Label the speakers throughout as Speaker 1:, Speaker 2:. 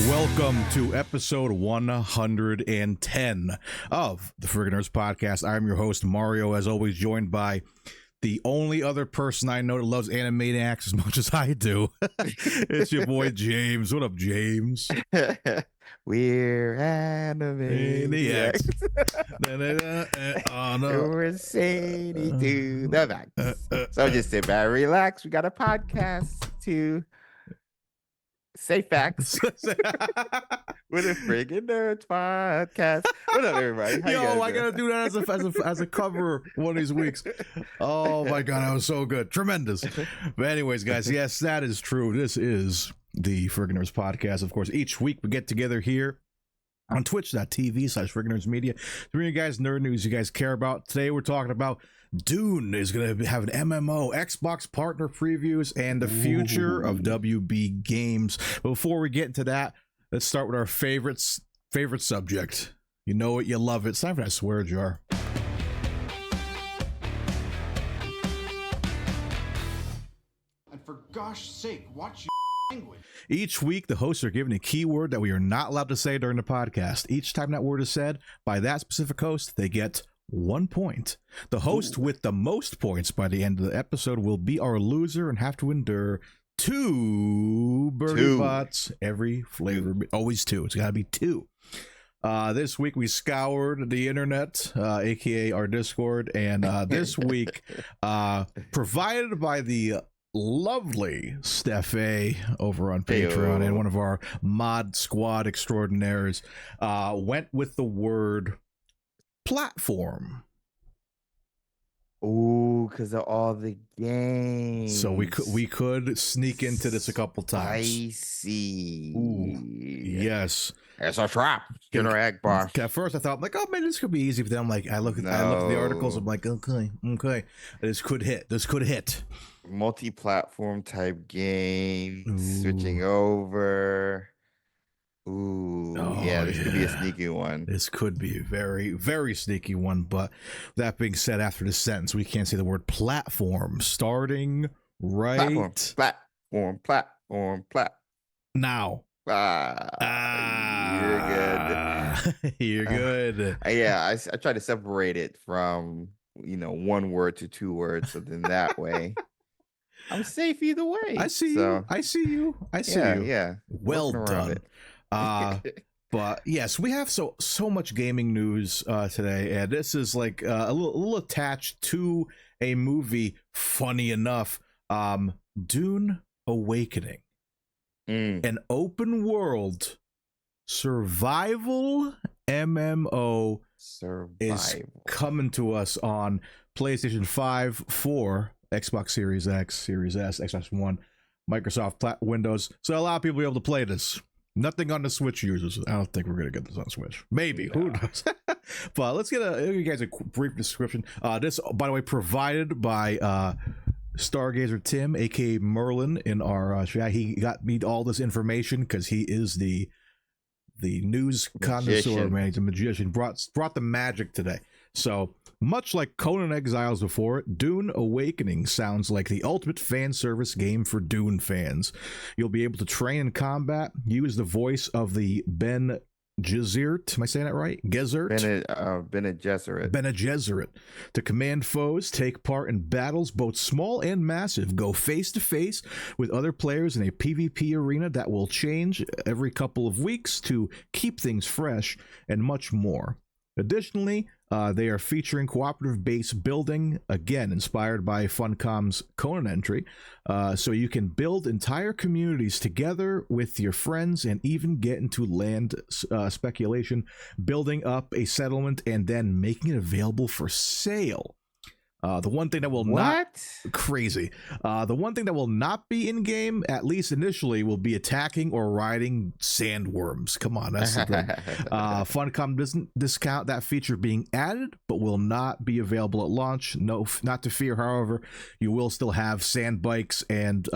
Speaker 1: Welcome to episode 110 of the Friggin Nerds Podcast. I'm your host, Mario, as always, joined by the only other person I know that loves Animaniacs as much as I do. It's your boy, James. What up, James?
Speaker 2: We're Animaniacs. We're Sadie to the max. So just sit back, relax. We got a podcast to say facts with a Friggin Nerds Podcast. What up, everybody?
Speaker 1: I gotta do that as a cover one of these weeks. Oh my god, that was so good, tremendous. But anyways, guys, yes, that is true. This is the Friggin Nerds Podcast. Of course, each week we get together here on twitch.tv/Friggin Nerds Media to bring you guys nerd news you guys care about. Today we're talking about DUNE is going to have an MMO, Xbox partner previews, and the future of WB games. But before we get into that, let's start with our favorite subject. You know it, you love it. It's time for that swear jar.
Speaker 3: And for gosh sake, watch your language.
Speaker 1: Each week, the hosts are given a keyword that we are not allowed to say during the podcast. Each time that word is said by that specific host, they get 1 point. The host with the most points by the end of the episode will be our loser and have to endure 2 birdie bots every flavor. Always 2. It's got to be 2. This week we scoured the internet, aka our Discord, and this week, provided by the lovely Steph A over on Patreon and one of our mod squad extraordinaires, went with the word platform.
Speaker 2: Ooh, because of all the games.
Speaker 1: So we could sneak into this a couple times.
Speaker 2: Spicy.
Speaker 1: Ooh, yes.
Speaker 2: It's a trap. Get our egg boss.
Speaker 1: At first I thought, like, oh man, this could be easy. But then I'm like, I look at the articles. I'm like, okay. This could hit.
Speaker 2: Multi-platform type games. Switching over. Ooh, yeah, this could be a sneaky one.
Speaker 1: This could be a very, very sneaky one. But that being said, after this sentence, we can't say the word platform. Starting right
Speaker 2: platform.
Speaker 1: now.
Speaker 2: You're good.
Speaker 1: You're good.
Speaker 2: Yeah, I try to separate it from, one word to 2 words. So then that way, I'm safe either way.
Speaker 1: I see you.
Speaker 2: Yeah.
Speaker 1: Well done. But yes, we have so much gaming news today, and this is like a little attached to a movie. Funny enough, Dune Awakening, an open world survival MMO is coming to us on PlayStation 5, 4, Xbox Series X, Series S, Xbox One, Microsoft Windows. So a lot of people will be able to play this. Nothing on the Switch users. I don't think we're going to get this on Switch. Maybe. Who knows? But let's give you guys a brief description. This, by the way, provided by Stargazer Tim, a.k.a. Merlin, in our chat. He got me all this information because he is the news connoisseur, man. He's a magician. Brought the magic today. So, much like Conan Exiles before it, Dune Awakening sounds like the ultimate fan service game for Dune fans. You'll be able to train in combat, use the voice of the Bene Gesserit. Am I saying that right? Bene Gesserit. To command foes, take part in battles, both small and massive. Go face to face with other players in a PvP arena that will change every couple of weeks to keep things fresh, and much more. Additionally, they are featuring cooperative base building, again inspired by Funcom's Conan entry, so you can build entire communities together with your friends and even get into land speculation, building up a settlement and then making it available for sale. The one thing that will
Speaker 2: What?
Speaker 1: not crazy. The one thing that will not be in game, at least initially, will be attacking or riding sandworms. Come on, that's the thing. Funcom doesn't discount that feature being added, but will not be available at launch. No, not to fear. However, you will still have sand bikes and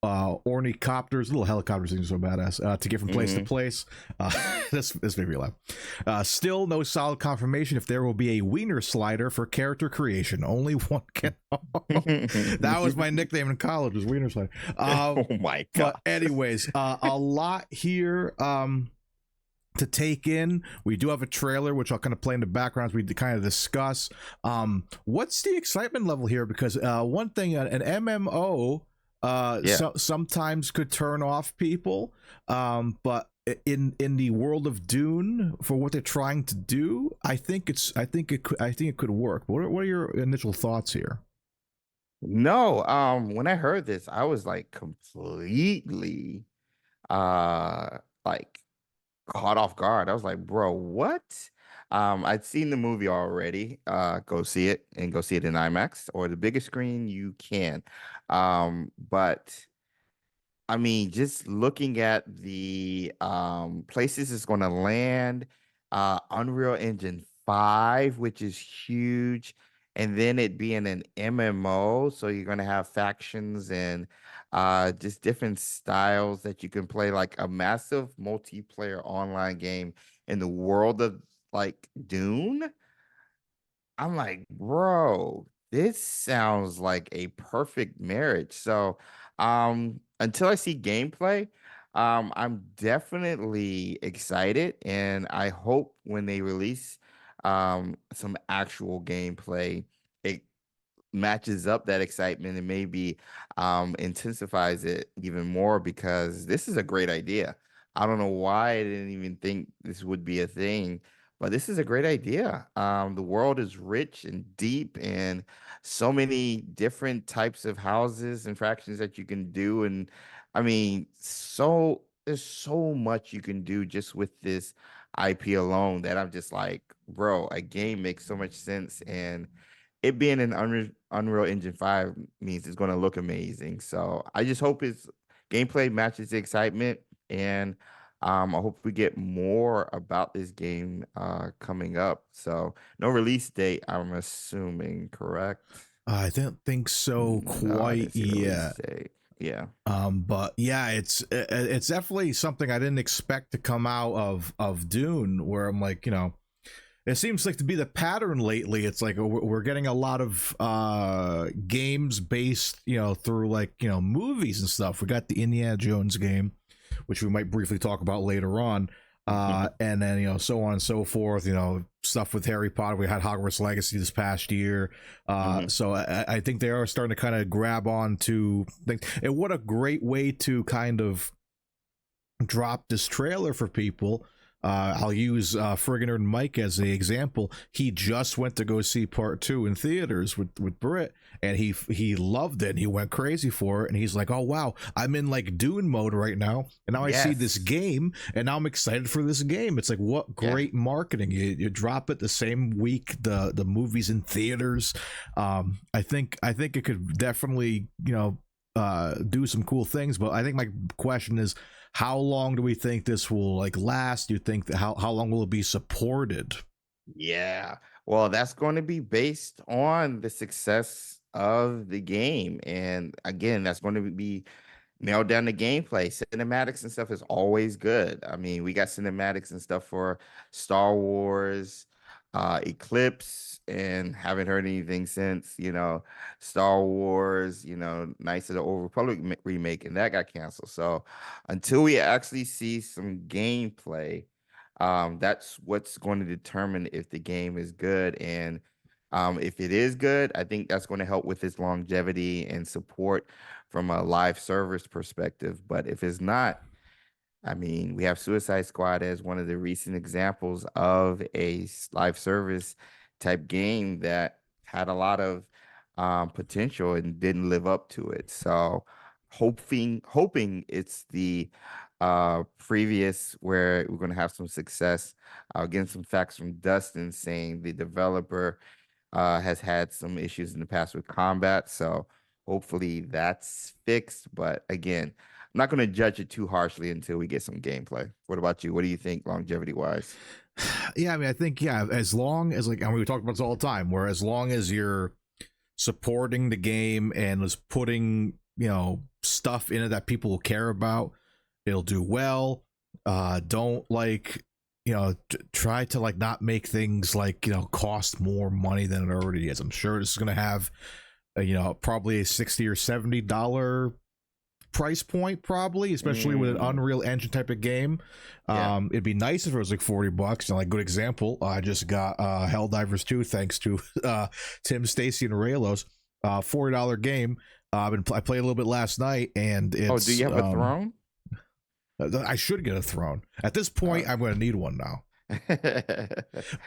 Speaker 1: ornicopters, little helicopters, things so badass, to get from place to place. This made me laugh. Still no solid confirmation if there will be a wiener slider for character creation. Only one can. That was my nickname in college, was wiener slider.
Speaker 2: Oh my god.
Speaker 1: But anyways, a lot here to take in. We do have a trailer, which I'll kind of play in the background as we kind of discuss. What's the excitement level here? Because one thing, an MMO sometimes could turn off people, but in the world of Dune, for what they're trying to do, I think it could work. What are your initial thoughts here?
Speaker 2: No, when I heard this, I was like completely like caught off guard. I was like, bro, what? I'd seen the movie already. Go see it, and go see it in IMAX or the biggest screen you can. But I mean, just looking at the places it's going to land, Unreal Engine 5, which is huge, and then it being an MMO, so you're going to have factions and just different styles that you can play, like a massive multiplayer online game in the world of like Dune. I'm like, bro, this sounds like a perfect marriage. So, until I see gameplay, I'm definitely excited, and I hope when they release some actual gameplay, it matches up that excitement and maybe intensifies it even more, because this is a great idea. I don't know why I didn't even think this would be a thing, but this is a great idea. The world is rich and deep, and so many different types of houses and fractions that you can do. And I mean, there's so much you can do just with this IP alone, that I'm just like, bro, a game makes so much sense. And it being an Unreal Engine 5 means it's going to look amazing. So I just hope its gameplay matches the excitement, and I hope we get more about this game coming up. So no release date, I'm assuming, correct?
Speaker 1: I don't think so quite yet.
Speaker 2: Yeah.
Speaker 1: But yeah, it's definitely something I didn't expect to come out of Dune, where I'm like, it seems like to be the pattern lately. It's like we're getting a lot of games based, through like, movies and stuff. We got the Indiana Jones game, which we might briefly talk about later on. And then, so on and so forth, stuff with Harry Potter. We had Hogwarts Legacy this past year. So I think they are starting to kind of grab on to think, and what a great way to kind of drop this trailer for people. I'll use Friggin Nerd Mike as the example. He just went to go see part 2 in theaters with Britt, and he loved it, and he went crazy for it, and he's like, oh wow, I'm in like Dune mode right now, and now I see this game, and now I'm excited for this game. It's like, what great marketing. You drop it the same week the movie's in theaters. I think it could definitely do some cool things, but I think my question is, how long do we think this will like last? Do you think that how long will it be supported?
Speaker 2: Yeah, well, that's going to be based on the success of the game, and again, that's going to be nailed down the gameplay. Cinematics and stuff is always good. I mean, we got cinematics and stuff for Star Wars, Eclipse, and haven't heard anything since. Star Wars, Knights of the Old Republic remake, and that got canceled. So until we actually see some gameplay, that's what's going to determine if the game is good. And if it is good, I think that's going to help with its longevity and support from a live service perspective. But if it's not, I mean, we have Suicide Squad as one of the recent examples of a live service type game that had a lot of potential and didn't live up to it. So hoping it's the previous, where we're going to have some success. Getting some facts from Dustin saying the developer has had some issues in the past with combat, so hopefully that's fixed. But again, I'm not going to judge it too harshly until we get some gameplay. What about you? What do you think longevity wise?
Speaker 1: Yeah, I mean, I think, yeah, as long as, like, I mean, we talk about this all the time, where as long as you're supporting the game and is putting, you know, stuff in it that people will care about, it'll do well. Don't, like, you know, try to, like, not make things, like, you know, cost more money than it already is. I'm sure this is going to have, you know, probably a $60 or $70 price point, probably, especially with an Unreal Engine type of game. It'd be nice if it was like $40. And like, good example, I just got Helldivers 2 thanks to Tim, Stacy, and Raylos. $40 game. I played a little bit last night, and it's,
Speaker 2: do you have a throne?
Speaker 1: I should get a throne. At this point, I'm going to need one now.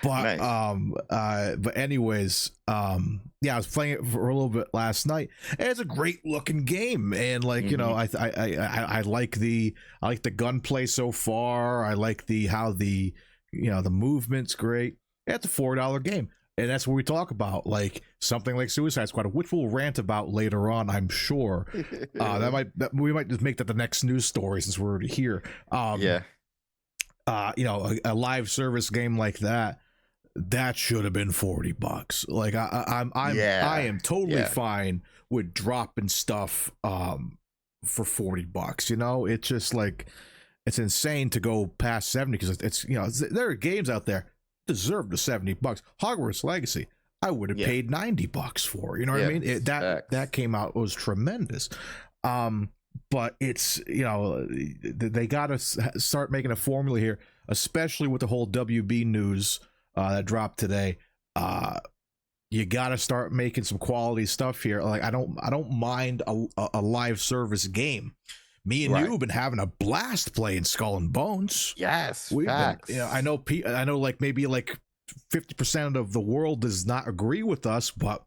Speaker 1: But
Speaker 2: Nice.
Speaker 1: But anyways, yeah, I was playing it for a little bit last night, and it's a great looking game, and like, you know, I like the gunplay so far. I like how the, you know, the movement's great. It's a $4 game, and that's what we talk about, like something like Suicide Squad, which we'll rant about later on, I'm sure. We might just make that the next news story since we're already here. You know, a live service game like that should have been $40. Like, I am totally fine with dropping stuff for $40. You know, it's just like, it's insane to go past 70, because it's, you know, there are games out there deserve the $70. Hogwarts Legacy, I would have paid $90 for. You know what I mean? That came out, was tremendous. But it's, you know, they got to start making a formula here, especially with the whole WB news that dropped today. You got to start making some quality stuff here. Like, I don't mind a live service game. Me and you have been having a blast playing Skull and Bones.
Speaker 2: Yes,
Speaker 1: facts. You know, I know, like, maybe like 50% of the world does not agree with us, but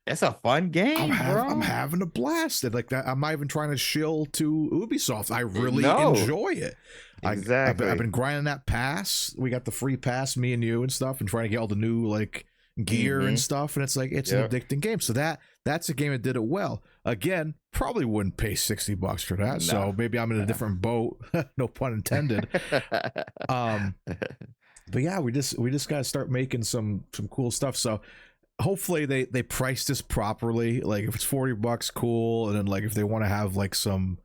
Speaker 2: it's a fun game,
Speaker 1: I'm having a blast. And like, I'm not even trying to shill to Ubisoft. I really enjoy it.
Speaker 2: Exactly.
Speaker 1: I've been grinding that pass. We got the free pass, me and you and stuff, and trying to get all the new, like, gear and stuff. And it's like, it's an addicting game. So that's a game that did it well. Again, probably wouldn't pay $60 for that. No. So maybe I'm in a different boat. No pun intended. But yeah, we just got to start making some cool stuff. So hopefully they price this properly. Like, if it's $40, cool. And then, like, if they want to have like some,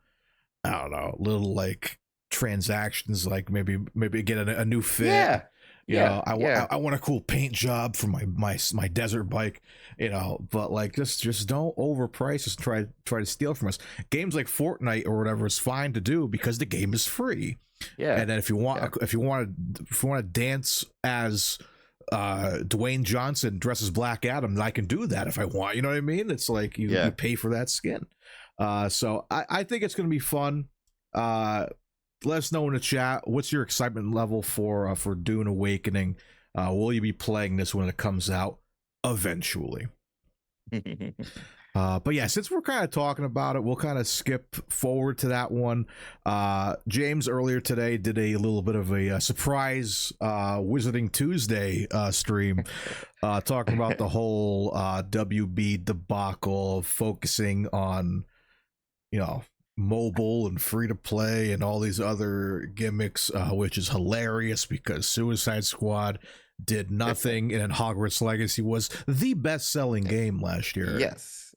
Speaker 1: I don't know, little like transactions, like maybe get a new fit. I want a cool paint job for my desert bike, you know. But like, just don't overprice us and try to steal from us. Games like Fortnite or whatever is fine to do because the game is free. Yeah. And then if you want to dance as Dwayne Johnson dress as Black Adam, I can do that if I want. You know what I mean? It's like you pay for that skin. So I think it's gonna be fun. Let us know in the chat, what's your excitement level for Dune Awakening? Will you be playing this when it comes out eventually? But yeah, since we're kind of talking about it, we'll kind of skip forward to that one. James earlier today did a little bit of a surprise Wizarding Tuesday stream, talking about the whole WB debacle of focusing on, you know, mobile and free to play and all these other gimmicks, which is hilarious because Suicide Squad did nothing, and Hogwarts Legacy was the best-selling game last year.
Speaker 2: Yes.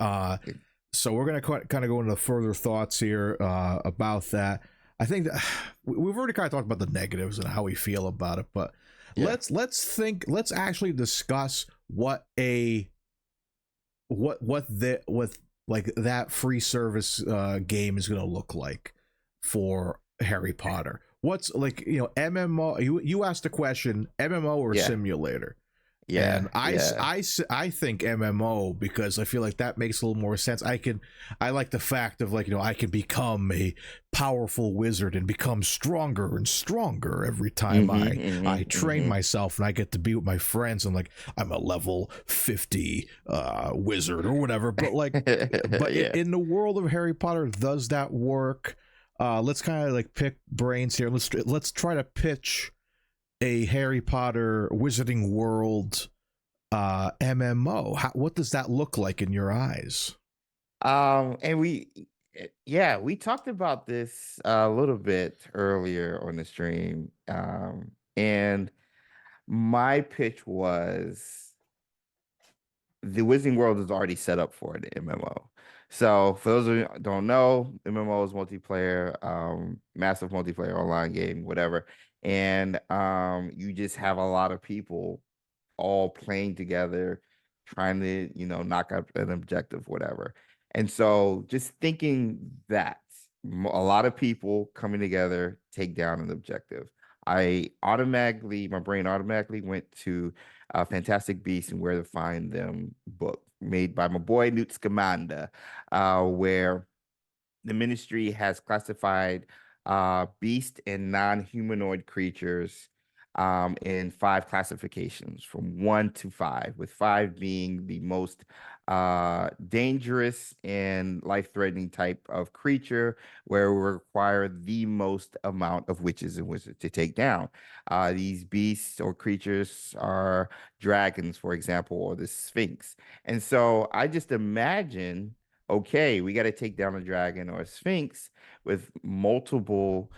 Speaker 1: So we're gonna kind of go into further thoughts here about that. I think that we've already kind of talked about the negatives and how we feel about it, but let's actually discuss what that free service game is going to look like for Harry Potter. What's, like, you know, MMO, you asked the question, MMO or simulator? And I think MMO, because I feel like that makes a little more sense. I like the fact of, like, you know, I can become a powerful wizard and become stronger and stronger every time I train myself, and I get to be with my friends, and like, I'm a level 50 wizard or whatever. But like, in the world of Harry Potter, does that work? Let's kind of like pick brains here. Let's try to pitch a Harry Potter Wizarding World MMO? What does that look like in your eyes?
Speaker 2: And we talked about this a little bit earlier on the stream. And my pitch was the Wizarding World is already set up for an MMO. So for those of you who don't know, MMO is multiplayer, massive multiplayer online game, whatever. And you just have a lot of people all playing together, trying to, knock out an objective, whatever. And so just thinking that a lot of people coming together, take down an objective. My brain automatically went to Fantastic Beasts and Where to Find Them book made by my boy Newt Scamander, where the ministry has classified beast and non-humanoid creatures in 5 classifications from 1 to 5, with 5 being the most dangerous and life-threatening type of creature, where we require the most amount of witches and wizards to take down. These beasts or creatures are dragons, for example, or the Sphinx. And so I just imagine, okay, we got to take down a dragon or a Sphinx with multiple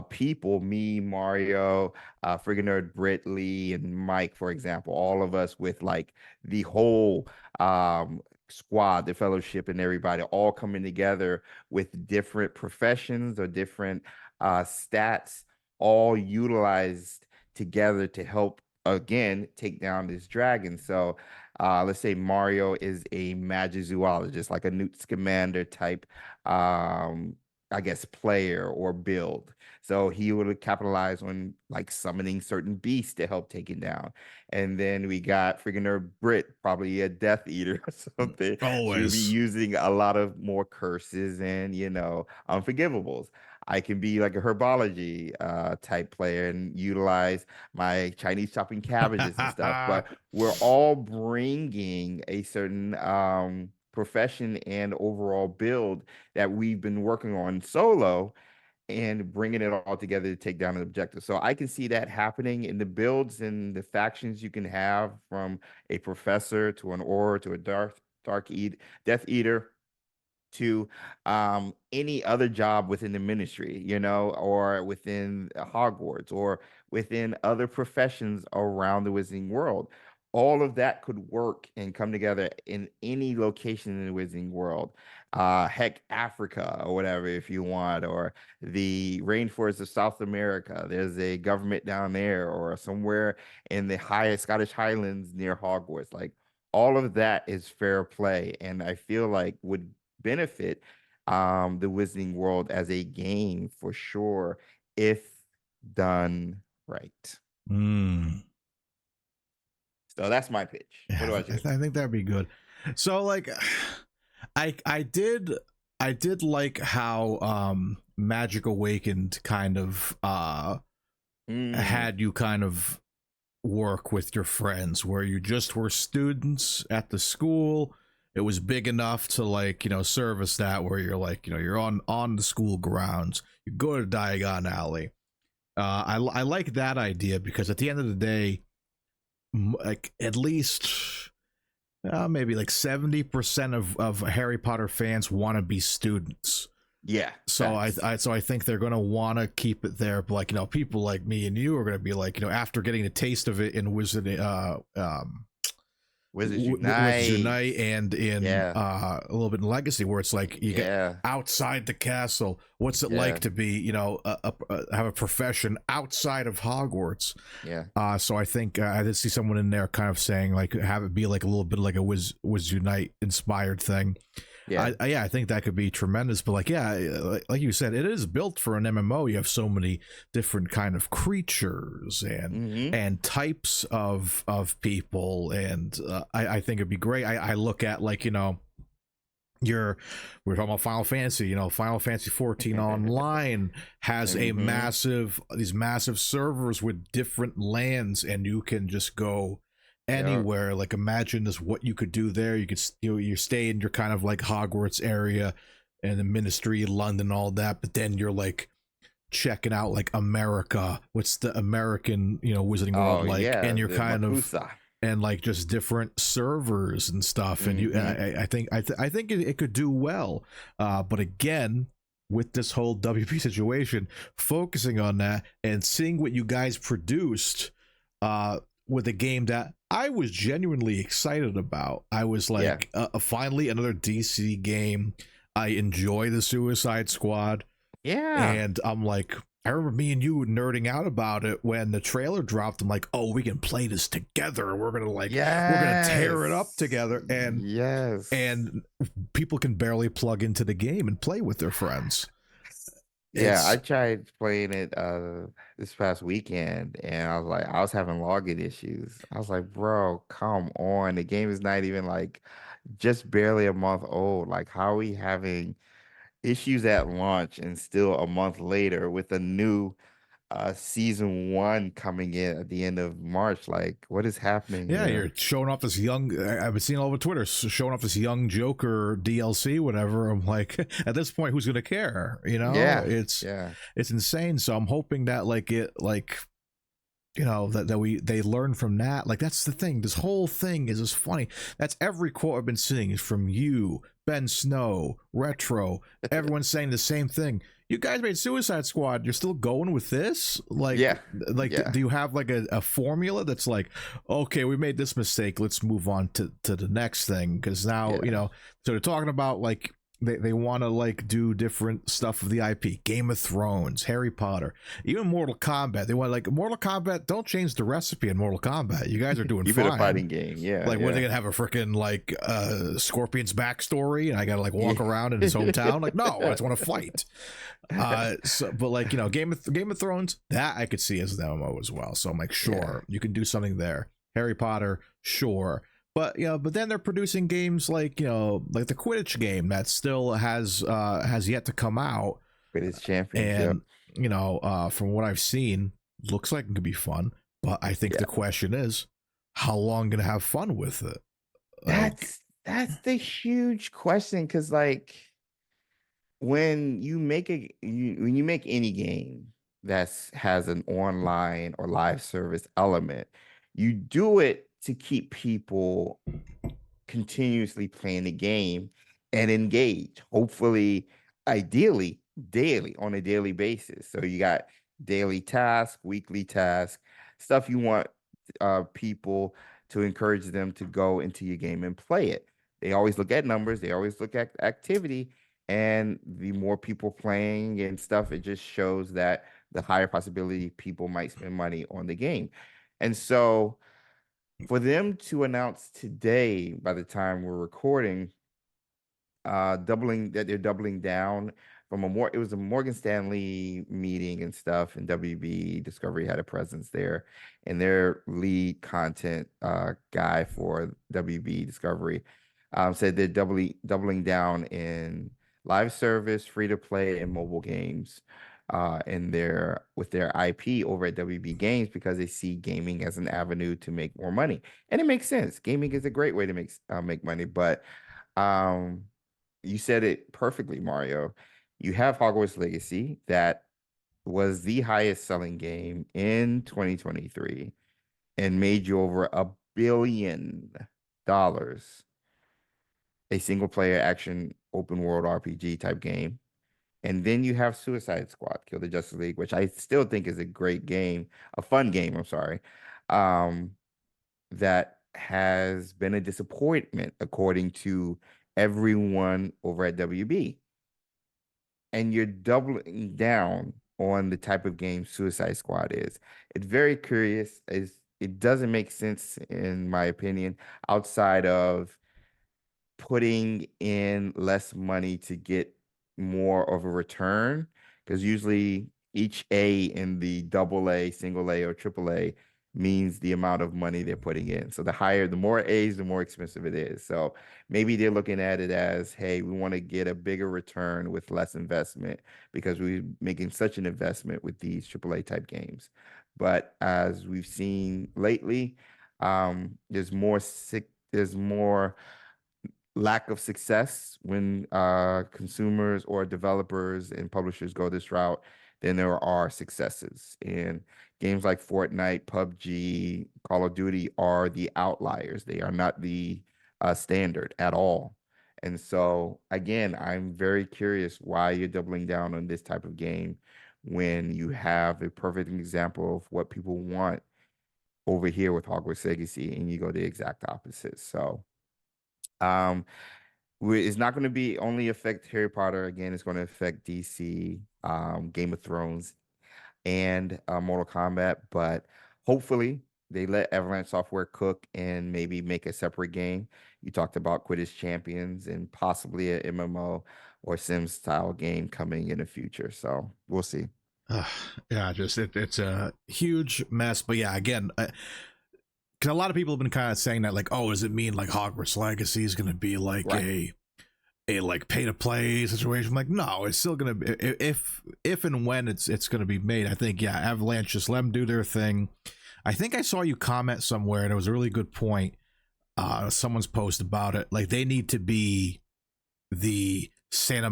Speaker 2: people, me, Mario, Friggin Nerd, Britt, Lee, and Mike, for example, all of us with like the whole squad, the fellowship, and everybody all coming together with different professions or different stats, all utilized together to help again take down this dragon. So let's say Mario is a magizoologist, like a Newt Scamander type I guess player or build. So he would capitalize on like summoning certain beasts to help take it down. And then we got Friggin Nerd Brit, probably a Death Eater or something.
Speaker 1: Always.
Speaker 2: She'll be using a lot of more curses and unforgivables. I can be like a herbology type player and utilize my Chinese chopping cabbages and stuff. But we're all bringing a certain profession and overall build that we've been working on solo and bringing it all together to take down an objective. So I can see that happening in the builds and the factions you can have, from a professor to an aura to a Death Eater to any other job within the ministry, or within Hogwarts, or within other professions around the Wizarding World. All of that could work and come together in any location in the Wizarding World. Heck, Africa or whatever, if you want, or the rainforest of South America. There's a government down there, or somewhere in the Scottish Highlands near Hogwarts. Like, all of that is fair play, and I feel like would benefit the Wizarding World as a game for sure, if done right. So that's my pitch.
Speaker 1: Yeah,
Speaker 2: what about you?
Speaker 1: I think that'd be good. So like, I did like how Magic Awakened kind of had you kind of work with your friends, where you just were students at the school. It was big enough to like, service that, where you're like, you're on the school grounds, you go to Diagon Alley. I like that idea, because at the end of the day, like at least maybe like 70% of Harry Potter fans want to be students.
Speaker 2: Yeah.
Speaker 1: So I think they're going to want to keep it there. But like, people like me and you are going to be like, after getting a taste of it in Wizards Unite and in a little bit in Legacy, where it's like you get outside the castle. What's it like to be, have a profession outside of Hogwarts? Yeah. So I think I did see someone in there kind of saying like, have it be like a little bit like a Wizards Unite inspired thing. Yeah. I think that could be tremendous. But like, like you said, it is built for an MMO. You have so many different kind of creatures and types of people, and I think it'd be great. I look at like, we're talking about Final Fantasy. Final Fantasy 14 online has these massive servers with different lands, and you can just go anywhere. Like, imagine this, what you could do there. You could you stay in your kind of like Hogwarts area and the Ministry, London, all that, but then you're like checking out like America. What's the American Wizarding World like? And you're kind of and like just different servers and stuff. And I think it could do well. But again, with this whole WP situation, focusing on that and seeing what you guys produced with a game that I was genuinely excited about. I was like, finally another DC game. I enjoy the Suicide Squad.
Speaker 2: Yeah.
Speaker 1: And I'm like, I remember me and you nerding out about it when the trailer dropped. I'm like, oh, we can play this together. We're gonna we're gonna tear it up together. And and people can barely plug into the game and play with their friends.
Speaker 2: Yeah, I tried playing it this past weekend, and I was having login issues. I was like, bro, come on. The game is not even like just barely a month old. Like, how are we having issues at launch and still a month later with a new season 1 coming in at the end of March? Like, what is happening here?
Speaker 1: You're showing off this young, I've been seeing all over Twitter, showing off this young Joker DLC, whatever. I'm like, at this point, who's gonna care? You know, it's insane. So I'm hoping that they learn from that. Like, that's the thing. This whole thing is just funny. That's every quote I've been seeing is from you, Ben Snow, Retro. Everyone's saying the same thing. You guys made Suicide Squad. You're still going with this? Do you have like a formula that's like, okay, we made this mistake. Let's move on to the next thing. Because now, so they're talking about like, they want to like do different stuff of the IP. Game of Thrones, Harry Potter, even Mortal Kombat. They want like Mortal Kombat. Don't change the recipe in Mortal Kombat. You guys are doing fine.
Speaker 2: A fighting game,
Speaker 1: Like, what are they gonna have a freaking like Scorpion's backstory, and I gotta like walk around in his hometown? Like, no, I just want to fight. But like, Game of Thrones, that I could see as an MMO as well. So I'm like, sure, you can do something there. Harry Potter, sure. But but then they're producing games like like the Quidditch game that still has yet to come out.
Speaker 2: Quidditch Championship.
Speaker 1: And from what I've seen, looks like it could be fun. But I think the question is, how long gonna have fun with it?
Speaker 2: That's the huge question, because like when you make any game that has an online or live service element, you do it to keep people continuously playing the game and engage, hopefully, ideally, daily, on a daily basis. So you got daily tasks, weekly tasks, stuff you want people to encourage them to go into your game and play it. They always look at numbers, they always look at activity, and the more people playing and stuff, it just shows that the higher possibility people might spend money on the game. And so for them to announce today, by the time we're recording, they're doubling down from it was a Morgan Stanley meeting and stuff, and WB Discovery had a presence there, and their lead content guy for WB Discovery said they're doubling down in live service, free to play, and mobile games. With their IP over at WB Games, because they see gaming as an avenue to make more money, and it makes sense. Gaming is a great way to make money. But you said it perfectly, Mario. You have Hogwarts Legacy, that was the highest selling game in 2023 and made you over $1 billion. A single player action open world RPG type game. And then you have Suicide Squad, Kill the Justice League, which I still think is a great game, a fun game, I'm sorry, that has been a disappointment according to everyone over at WB. And you're doubling down on the type of game Suicide Squad is. It's very curious. It doesn't make sense, in my opinion, outside of putting in less money to get more of a return, because usually each A in the AA, single A, or AAA means the amount of money they're putting in. So the more A's, the more expensive it is. So maybe they're looking at it as, hey, we want to get a bigger return with less investment, because we're making such an investment with these AAA type games. But as we've seen lately, there's more lack of success when consumers or developers and publishers go this route. than there are successes. And games like Fortnite, PUBG, Call of Duty are the outliers. They are not the standard at all. And so, again, I'm very curious why you're doubling down on this type of game when you have a perfect example of what people want over here with Hogwarts Legacy, and you go the exact opposite. So, it's not going to be only affect Harry Potter. Again, it's going to affect DC, Game of Thrones, and Mortal Kombat. But hopefully, they let Avalanche Software cook and maybe make a separate game. You talked about Quidditch Champions and possibly a MMO or Sims style game coming in the future. So we'll see.
Speaker 1: Yeah, just it's a huge mess. But yeah, again, because a lot of people have been kind of saying that, like, oh, does it mean like Hogwarts Legacy is going to be like a like pay to play situation? I'm like, no, it's still going to be, if and when it's going to be made. I think, yeah, Avalanche, just let them do their thing. I think I saw you comment somewhere, and it was a really good point. Someone's post about it. Like, they need to be the Santa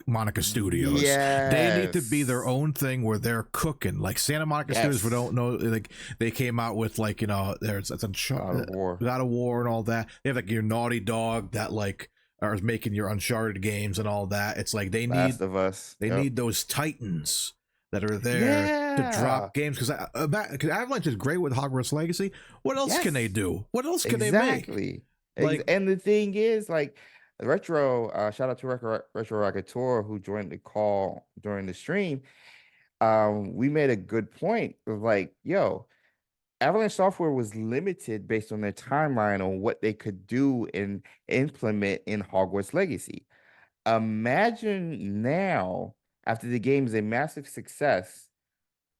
Speaker 1: Monica Studios.
Speaker 2: Yes.
Speaker 1: They need to be their own thing where they're cooking. Like Santa Monica Studios, we don't know, like they came out with, like, you know, there's God of War and all that. They have like your Naughty Dog that like are making your Uncharted games and all that. It's like they need
Speaker 2: Last of Us.
Speaker 1: They need those titans that are there to drop games, because Avalanche is great with Hogwarts Legacy. What else can they do? What else can they make?
Speaker 2: Like, and the thing is, like, Retro, shout out to Retro Rockator who joined the call during the stream. We made a good point of like, yo, Avalanche Software was limited based on their timeline on what they could do and implement in Hogwarts Legacy. Imagine now, after the game is a massive success,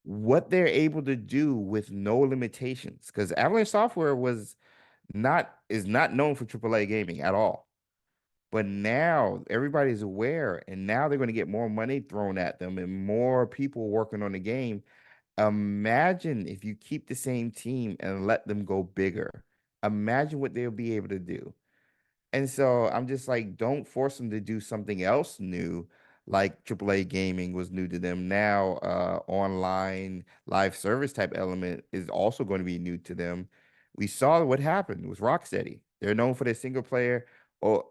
Speaker 2: what they're able to do with no limitations. Because Avalanche Software is not known for AAA gaming at all. But now everybody's aware, and now they're going to get more money thrown at them and more people working on the game. Imagine if you keep the same team and let them go bigger. Imagine what they'll be able to do. And so I'm just like, don't force them to do something else new, like AAA gaming was new to them. Now, online live service type element is also going to be new to them. We saw what happened with Rocksteady. They're known for their single player or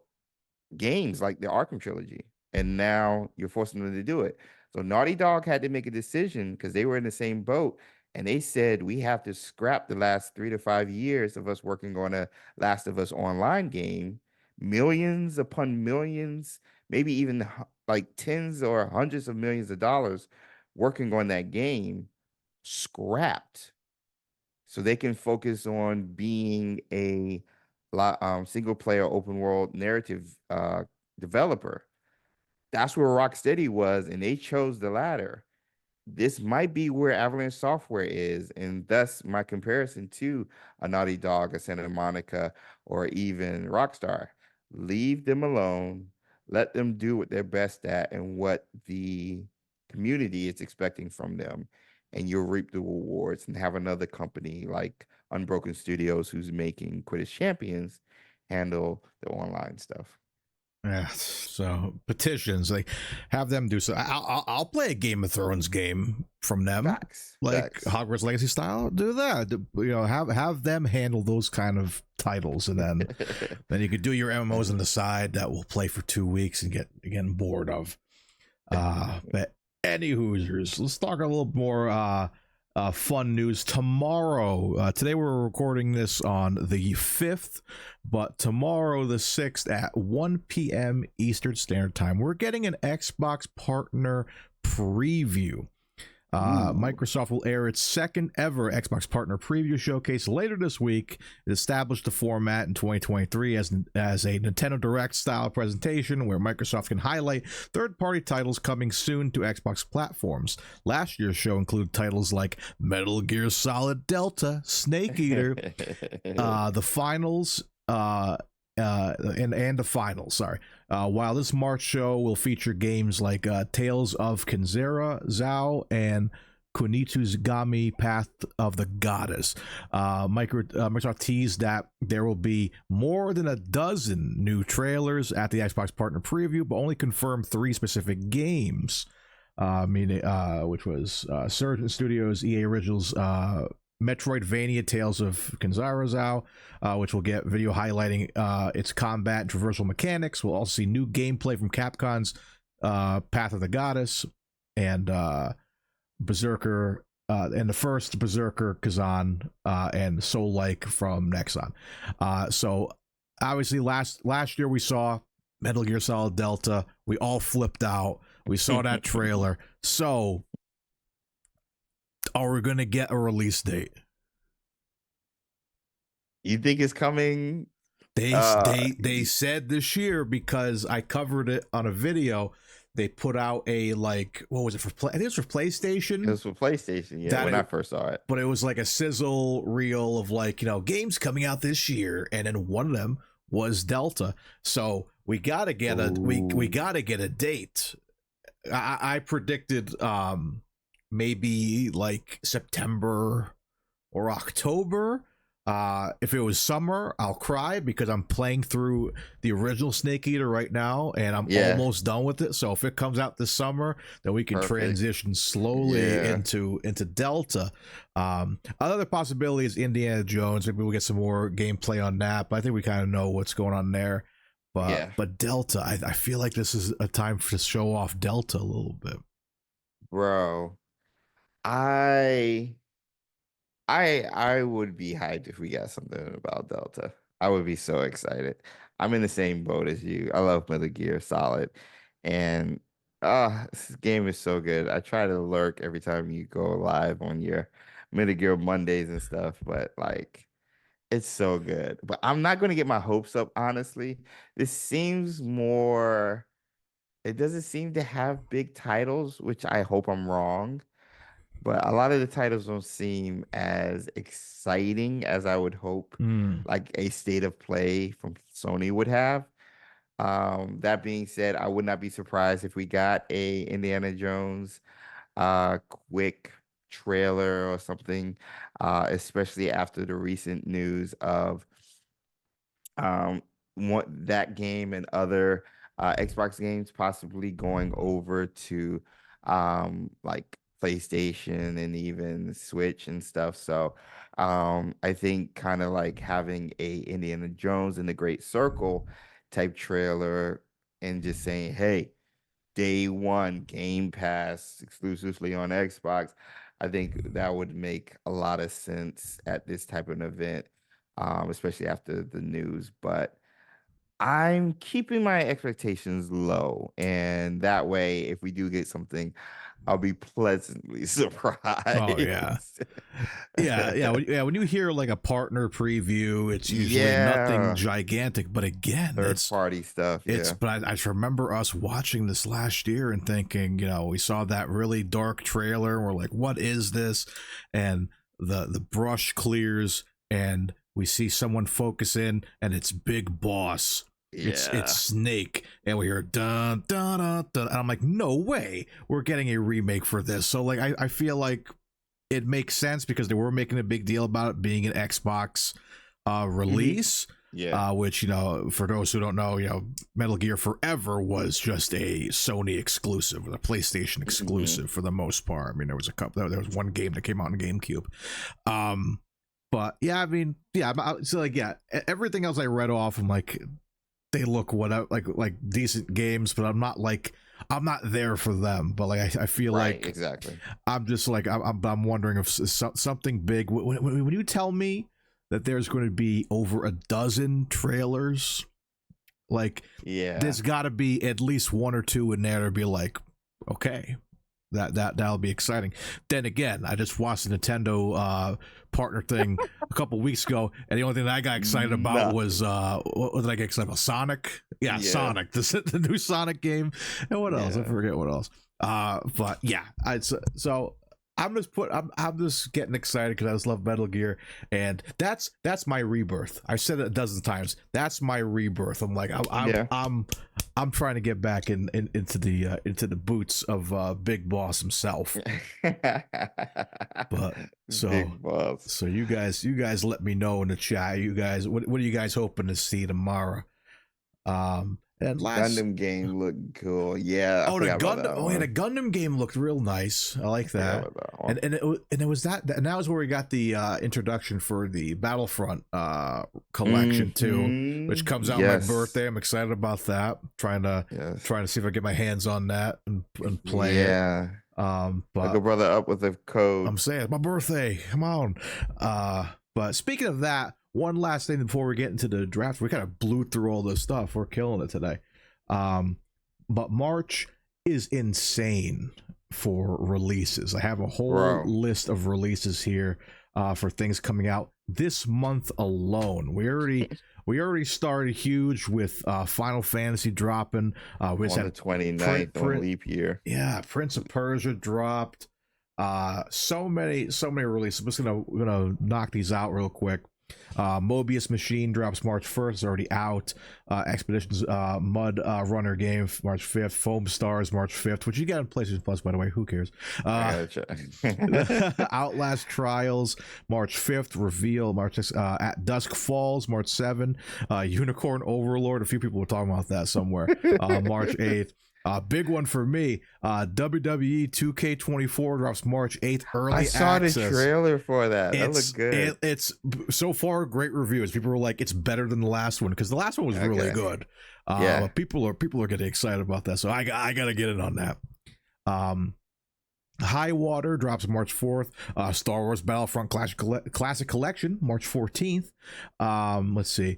Speaker 2: games like the Arkham trilogy, and now you're forcing them to do it. So Naughty Dog had to make a decision because they were in the same boat, and they said, we have to scrap the last 3 to 5 years of us working on a Last of Us online game, millions upon millions, maybe even like tens or hundreds of millions of dollars working on that game, scrapped, so they can focus on being a single player open world narrative developer. That's where Rocksteady was, and they chose the latter. This might be where Avalanche Software is, and thus my comparison to a Naughty Dog, a Santa Monica, or even Rockstar. Leave them alone. Let them do what they're best at and what the community is expecting from them, and you'll reap the rewards and have another company like Unbroken Studios, who's making Quidditch Champions, handle the online stuff.
Speaker 1: Yeah, so petitions, like, have them do so. I'll play a Game of Thrones game from them,
Speaker 2: Facts.
Speaker 1: Hogwarts Legacy style. Do that, you know, have them handle those kind of titles, and then you could do your MMOs on the side that will play for 2 weeks and get again bored of. But any Hoosiers, let's talk a little more fun news. Tomorrow, today we're recording this on the 5th, but tomorrow the 6th at 1 p.m. Eastern Standard Time, we're getting an Xbox partner preview. Microsoft will air its second ever Xbox partner preview showcase later this week. It established the format in 2023 as a Nintendo Direct style presentation where Microsoft can highlight third-party titles coming soon to Xbox platforms. Last year's show included titles like Metal Gear Solid Delta, Snake Eater, the finals, and the finals. While this March show will feature games like Tales of Kinzera, Zao, and Kunitsu's Path of the Goddess. Microsoft teased that there will be more than a dozen new trailers at the Xbox Partner Preview, but only confirmed 3 specific games. which was Surgeon Studios, EA Originals, Metroidvania Tales of Kinzarazao, which will get video highlighting its combat and traversal mechanics. We'll also see new gameplay from Capcom's Path of the Goddess and Berserker, and the first Berserker Kazan and Soul Like from Nexon. So obviously last year we saw Metal Gear Solid Delta. We all flipped out. We saw that trailer. So are we going to get a release date?
Speaker 2: You think it's coming?
Speaker 1: They said this year, because I covered it on a video. They put out a, like, what was it for? I think it was for PlayStation.
Speaker 2: It was for PlayStation, yeah, when I first saw it.
Speaker 1: But it was like a sizzle reel of, like, you know, games coming out this year, and then one of them was Delta. So we gotta get we gotta get a date. I predicted maybe like September or October. If it was summer, I'll cry, because I'm playing through the original Snake Eater right now, and I'm almost done with it. So if it comes out this summer, then we can transition slowly into Delta. Another possibility is Indiana Jones. Maybe we'll get some more gameplay on that, but I think we kind of know what's going on there. But Delta, I feel like this is a time to show off Delta a little bit.
Speaker 2: Bro, I would be hyped if we got something about Delta. I would be so excited. I'm in the same boat as you. I love Metal Gear Solid, and this game is so good. I try to lurk every time you go live on your Metal Gear Mondays and stuff, but like, it's so good. But I'm not going to get my hopes up, honestly. This seems more. It doesn't seem to have big titles, which I hope I'm wrong. But a lot of the titles don't seem as exciting as I would hope, like a State of Play from Sony would have. That being said, I would not be surprised if we got a Indiana Jones quick trailer or something, especially after the recent news of that game and other Xbox games possibly going over to like PlayStation and even Switch and stuff. So I think kind of like having a Indiana Jones and the Great Circle type trailer and just saying, hey, day one Game Pass exclusively on Xbox, I think that would make a lot of sense at this type of an event, especially after the news. But I'm keeping my expectations low, and that way, if we do get something, I'll be pleasantly surprised.
Speaker 1: Oh yeah, yeah. When you hear like a partner preview, it's usually nothing gigantic, but again,
Speaker 2: third party stuff.
Speaker 1: But I just remember us watching this last year and thinking, you know, we saw that really dark trailer, and we're like, what is this? And the brush clears, and we see someone focus in, and it's Big Boss. It's Snake, and we hear dun dun dun dun, and I'm like, no way, we're getting a remake for this. So like, I feel like it makes sense, because they were making a big deal about it being an Xbox release. Which, you know, for those who don't know, you know, Metal Gear Forever was just a Sony exclusive, or a PlayStation exclusive for the most part. I mean, there was one game that came out on GameCube. But yeah, I mean, so like, everything else I read off, I'm like, they look like decent games, but I'm not there for them. But like, I feel like
Speaker 2: exactly.
Speaker 1: I'm just like, I'm wondering if something big. When you tell me that there's going to be over a dozen trailers, like, there's got to be at least one or two in there to be like, okay, that'll be exciting. Then again, I just watched the Nintendo partner thing a couple weeks ago, and the only thing that I got excited about was what did I get excited about? Sonic. Sonic, the new Sonic game. And what else? I forget what else. But yeah, so I'm just getting excited because I just love Metal Gear, and that's my rebirth. I've said it a dozen times. That's my rebirth. I'm like, I'm trying to get back into the boots of Big Boss himself. But so you guys let me know in the chat. You guys, what are you guys hoping to see tomorrow? And And
Speaker 2: Gundam game looked cool. Yeah.
Speaker 1: Oh, the Gundam. Oh, yeah, the Gundam game looked real nice. I like that. And it was that. And that was where we got the introduction for the Battlefront collection too, which comes out my birthday. I'm excited about that. Trying to see if I get my hands on that and play it.
Speaker 2: Yeah.
Speaker 1: But
Speaker 2: I'll go brother up with the code.
Speaker 1: I'm saying it's my birthday. Come on. But speaking of that, one last thing before we get into the draft. We kind of blew through all this stuff. We're killing it today. But March is insane for releases. I have a whole list of releases here for things coming out this month alone. We already started huge with Final Fantasy dropping. We
Speaker 2: on the 29th on leap year.
Speaker 1: Yeah, Prince of Persia dropped. So many releases. I'm just gonna knock these out real quick. Mobius Machine drops March 1st. It's already out. Expeditions Mud Runner game March 5th. Foam Stars March 5th, which you get on PlayStation Plus, by the way. Who cares? Outlast Trials March 5th. Reveal March 6th. At Dusk Falls March 7th. Unicorn Overlord. A few people were talking about that somewhere. March 8th. Big one for me, WWE 2K24 drops March 8th, early access.
Speaker 2: I saw the trailer for that. That looked good.
Speaker 1: It's so far great reviews. People were like, it's better than the last one, because the last one was really good. But people are getting excited about that, so I gotta get in on that. High Water drops March 4th. Star Wars Battlefront Classic Collection March 14th. Let's see.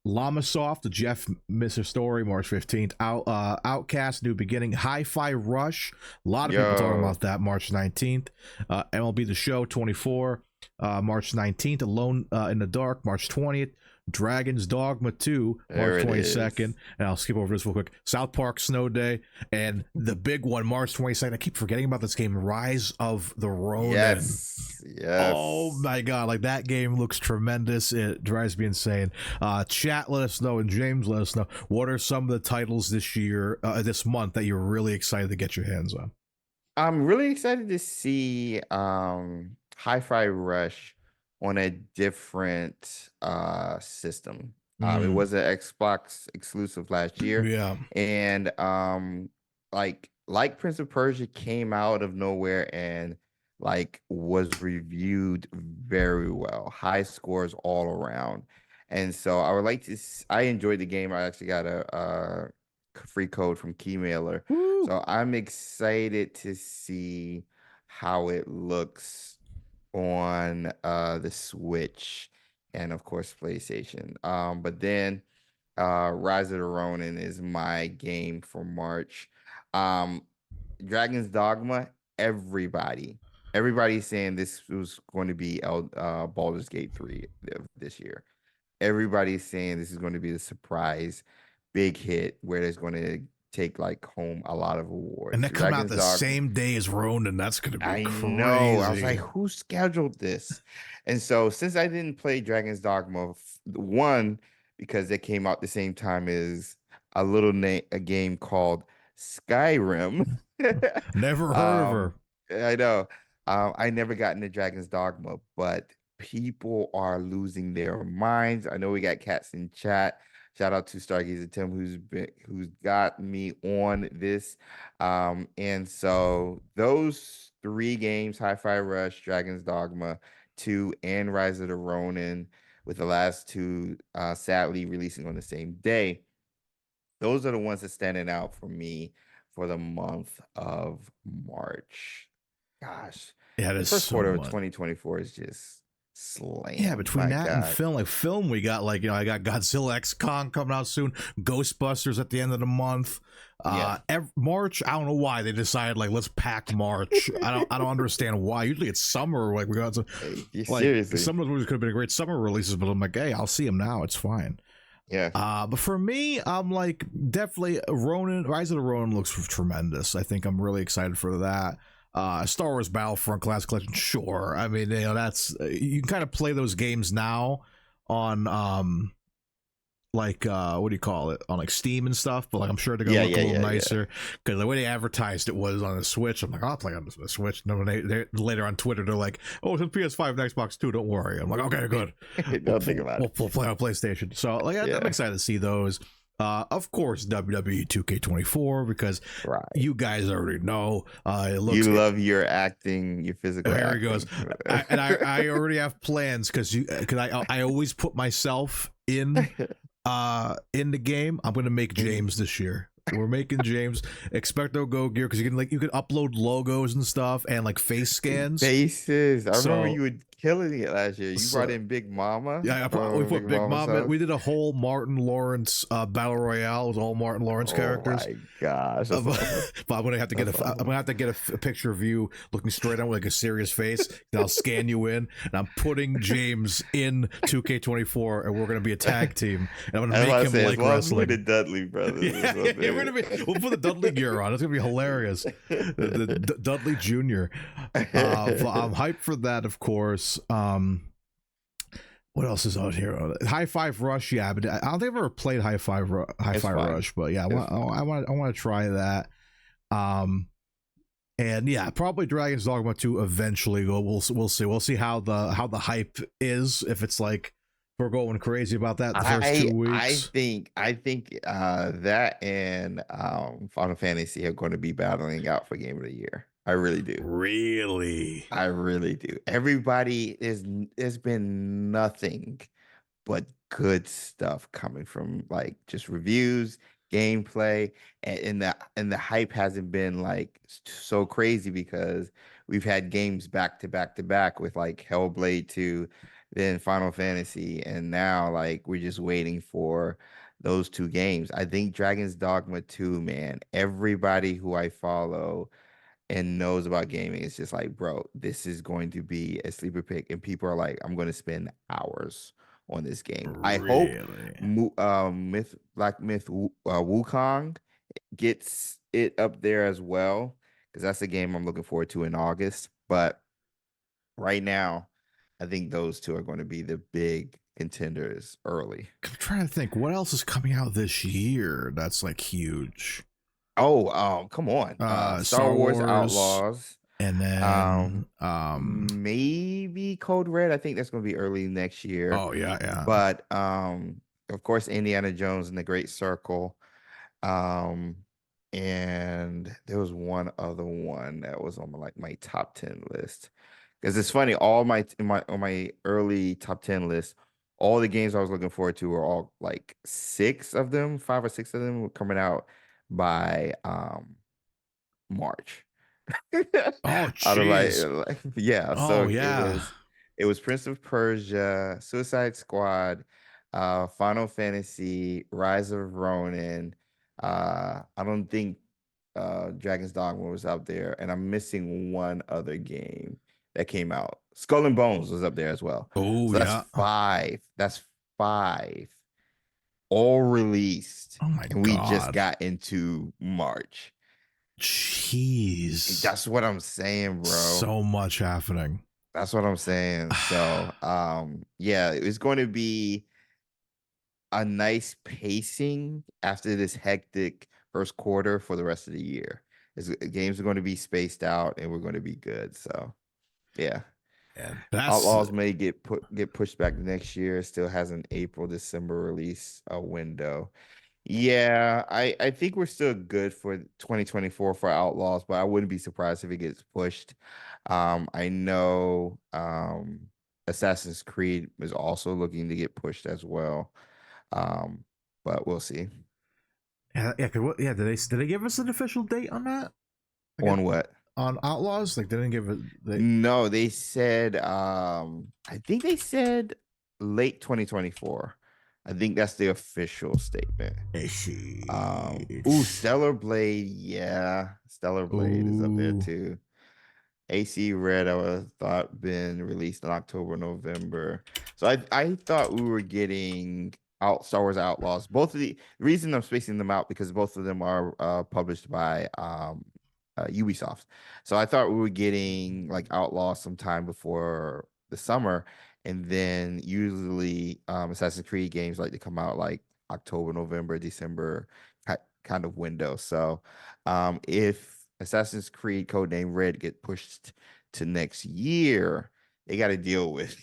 Speaker 1: Llamasoft, the Jeff Misser story, March 15th. Outcast, New Beginning. Hi-Fi Rush, a lot of people talking about that, March 19th. MLB The Show 24, March 19th. Alone in the Dark, March 20th. Dragon's Dogma 2, March 22nd. And I'll skip over this real quick. South Park Snow Day. And the big one, March 22nd. I keep forgetting about this game, Rise of the Ronin.
Speaker 2: Yes.
Speaker 1: Oh my God. Like, that game looks tremendous. It drives me insane. Chat, let us know. And James, let us know. What are some of the titles this month that you're really excited to get your hands on?
Speaker 2: I'm really excited to see Hi-Fi Rush on a different system. It was an Xbox exclusive last year.
Speaker 1: Yeah.
Speaker 2: And like Prince of Persia came out of nowhere and like was reviewed very well. High scores all around. And so I would like to I enjoyed the game. I actually got a free code from Keymailer.
Speaker 1: Woo.
Speaker 2: So I'm excited to see how it looks on the Switch and of course PlayStation. But then Rise of the Ronin is my game for March. Dragon's Dogma, everybody's saying this was going to be Baldur's Gate 3 this year. Everybody's saying this is going to be the surprise big hit where there's going to take like home a lot of awards.
Speaker 1: And that come out the same day as Ronin. That's going to be crazy.
Speaker 2: I know. I was like, who scheduled this? And so since I didn't play Dragon's Dogma 1, because it came out the same time as a game called Skyrim.
Speaker 1: Never heard of her.
Speaker 2: I know. I never got into Dragon's Dogma, but people are losing their minds. I know we got cats in chat. Shout out to Stargazer Tim, who's got me on this. And so those 3 games, Hi-Fi Rush, Dragon's Dogma 2, and Rise of the Ronin, with the last 2 sadly releasing on the same day. Those are the ones that standing out for me for the month of March. Gosh.
Speaker 1: Yeah,
Speaker 2: the first quarter of 2024 is just slaying.
Speaker 1: Yeah, between that and film, we got I got Godzilla X Kong coming out soon, Ghostbusters at the end of the month. March, I don't know why they decided let's pack March. I don't understand why. Usually it's summer, we got some
Speaker 2: seriously.
Speaker 1: Some of those movies could have been great summer releases, but I'm like, hey, I'll see them now. It's fine.
Speaker 2: Yeah.
Speaker 1: But for me, I'm like, definitely Rise of the Ronin looks tremendous. I think I'm really excited for that. Star Wars Battlefront Classic Collection, sure. I mean, that's you can kind of play those games now on what do you call it, on Steam and stuff, but I'm sure they're gonna look a little nicer, because the way they advertised it was on the Switch. I'm like, I'll play on the Switch. No, they later on Twitter they're like, oh, it's on PS5 and Xbox too, don't worry. I'm like, okay, good.
Speaker 2: Don't think about it.
Speaker 1: We'll play on PlayStation. So I'm excited to see those. Of course, WWE 2K24, because
Speaker 2: Right.
Speaker 1: you guys already know. It
Speaker 2: You love your acting, your physical
Speaker 1: Here
Speaker 2: acting.
Speaker 1: he goes. I already have plans because I always put myself in the game. I'm gonna make James this year. We're making James Expecto Go gear because you can upload logos and stuff and like face scans.
Speaker 2: Faces. I remember you were killing it last year. You brought in Big Mama.
Speaker 1: Yeah, we put Big Mama. We did a whole Martin Lawrence battle royale with all Martin Lawrence characters.
Speaker 2: Oh my gosh!
Speaker 1: But I'm gonna have to get a picture of you looking straight on with like a serious face. And I'll scan you in, and I'm putting James in 2K24, and we're gonna be a tag team. And I'm gonna make him like wrestling.
Speaker 2: The Dudley brothers.
Speaker 1: We'll put the Dudley gear on. It's gonna be hilarious. The Dudley Jr. I'm hyped for that, of course. What else is out here? High Five Rush, yeah, but I don't think I've ever played High Five Rush, but yeah, I want to try that. And yeah, probably Dragon's Dogma 2 eventually. We'll see how the hype is. If it's like we're going crazy about that the first 2 weeks.
Speaker 2: I think that and Final Fantasy are going to be battling out for Game of the Year. I really do.
Speaker 1: Really?
Speaker 2: I really do. Everybody there's been nothing but good stuff coming from like just reviews, gameplay, and the hype hasn't been like so crazy because we've had games back to back to back with like Hellblade 2, then Final Fantasy, and now like we're just waiting for those two games. I think Dragon's Dogma 2, man, everybody who I follow and knows about gaming is just like, bro, this is going to be a sleeper pick, and people are like, I'm going to spend hours on this game.
Speaker 1: Really?
Speaker 2: I hope Black Myth Wukong gets it up there as well, because that's a game I'm looking forward to in August. But right now, I think those two are going to be the big contenders early.
Speaker 1: I'm trying to think what else is coming out this year that's like huge.
Speaker 2: Oh, come on. Star Wars Outlaws.
Speaker 1: And then
Speaker 2: maybe Code Red. I think that's going to be early next year.
Speaker 1: Oh, yeah.
Speaker 2: But of course, Indiana Jones and the Great Circle. And there was one other one that was on my top 10 list. Because it's funny, on my early top 10 list, all the games I was looking forward to were all like 5 or 6 of them were coming out by March.
Speaker 1: Oh, jeez.
Speaker 2: Yeah.
Speaker 1: Oh,
Speaker 2: so
Speaker 1: yeah.
Speaker 2: It was Prince of Persia, Suicide Squad, Final Fantasy, Rise of Ronin. I don't think Dragon's Dogma was up there, and I'm missing one other game that came out. Skull and Bones was up there as well.
Speaker 1: Oh,
Speaker 2: so
Speaker 1: yeah.
Speaker 2: That's 5. That's 5. All released.
Speaker 1: Oh my
Speaker 2: and
Speaker 1: God.
Speaker 2: We just got into March.
Speaker 1: Jeez.
Speaker 2: That's what I'm saying, bro.
Speaker 1: So much happening.
Speaker 2: That's what I'm saying. So, yeah, it's going to be a nice pacing after this hectic first quarter for the rest of the year. Games are going to be spaced out, and we're going to be good. So, yeah. Outlaws may get pushed back next year. It still has an April-December release window. Yeah, I think we're still good for 2024 for Outlaws, but I wouldn't be surprised if it gets pushed. I know Assassin's Creed is also looking to get pushed as well, but we'll see.
Speaker 1: Yeah. Did they give us an official date on that?
Speaker 2: On what?
Speaker 1: On Outlaws? Like they didn't give it.
Speaker 2: No, they said. I think they said late 2024. I think that's the official statement. Stellar Blade, yeah. Stellar Blade is up there too. AC Red, I would have thought been released in October, November. So I thought we were getting Star Wars Outlaws. Both of the reason I'm spacing them out because both of them are published by Ubisoft. So I thought we were getting like Outlaws sometime before the summer. And then usually Assassin's Creed games like to come out like October, November, December kind of window. So if Assassin's Creed Codename Red get pushed to next year, they got to deal with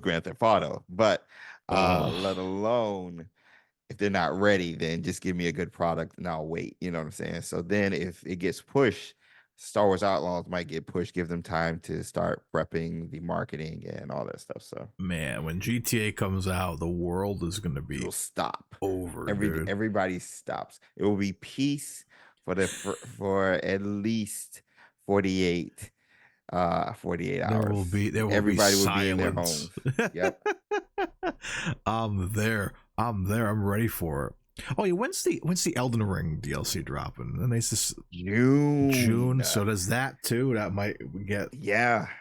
Speaker 2: Grand Theft Auto. But let alone if they're not ready, then just give me a good product and I'll wait. You know what I'm saying? So then if it gets pushed, Star Wars Outlaws might get pushed, give them time to start prepping the marketing and all that stuff. So
Speaker 1: man, when GTA comes out, the world is gonna be
Speaker 2: it'll stop.
Speaker 1: over.
Speaker 2: Everybody stops. It will be peace for at least 48 hours.
Speaker 1: There will
Speaker 2: everybody
Speaker 1: be
Speaker 2: will be in their homes. Yep.
Speaker 1: I'm there. I'm ready for it. Oh yeah, when's the Elden Ring DLC dropping? And it's this June. So does that too? That might get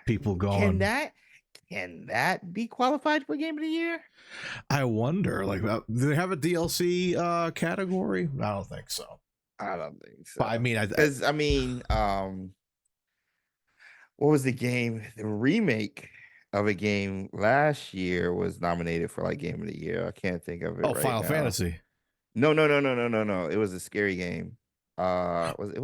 Speaker 1: people going.
Speaker 2: Can that be qualified for Game of the Year?
Speaker 1: I wonder. Like, do they have a DLC category? I don't think so.
Speaker 2: I don't think so.
Speaker 1: But I mean,
Speaker 2: what was the game? The remake of a game last year was nominated for like Game of the Year. I can't think of it.
Speaker 1: Oh, Final Fantasy.
Speaker 2: No. It was a scary game. Was it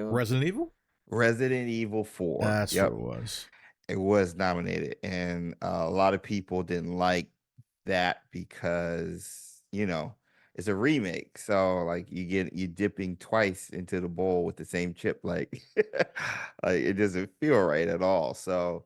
Speaker 1: Resident Evil?
Speaker 2: Resident Evil 4.
Speaker 1: That's what it was.
Speaker 2: It was nominated, and a lot of people didn't like that because, you know, it's a remake. So like you're dipping twice into the bowl with the same chip. Like, like it doesn't feel right at all. So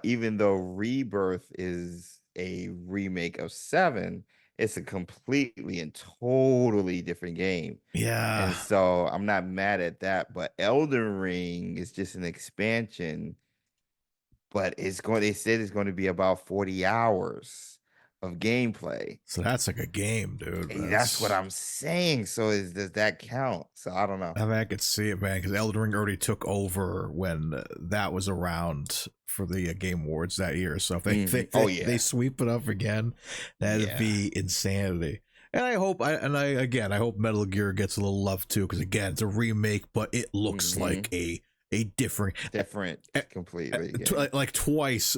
Speaker 2: even though Rebirth is a remake of 7, it's a completely and totally different game.
Speaker 1: Yeah.
Speaker 2: And so I'm not mad at that, but Elden Ring is just an expansion, but they said it's going to be about 40 hours of gameplay.
Speaker 1: So that's like a game, dude.
Speaker 2: That's what I'm saying. So does that count? So I don't know.
Speaker 1: I mean, I could see it, man, because Elden Ring already took over when that was around for the Game Awards that year. So if they sweep it up again, that'd be insanity. And I hope I hope Metal Gear gets a little love too, because again, it's a remake, but it looks like a different
Speaker 2: completely
Speaker 1: like twice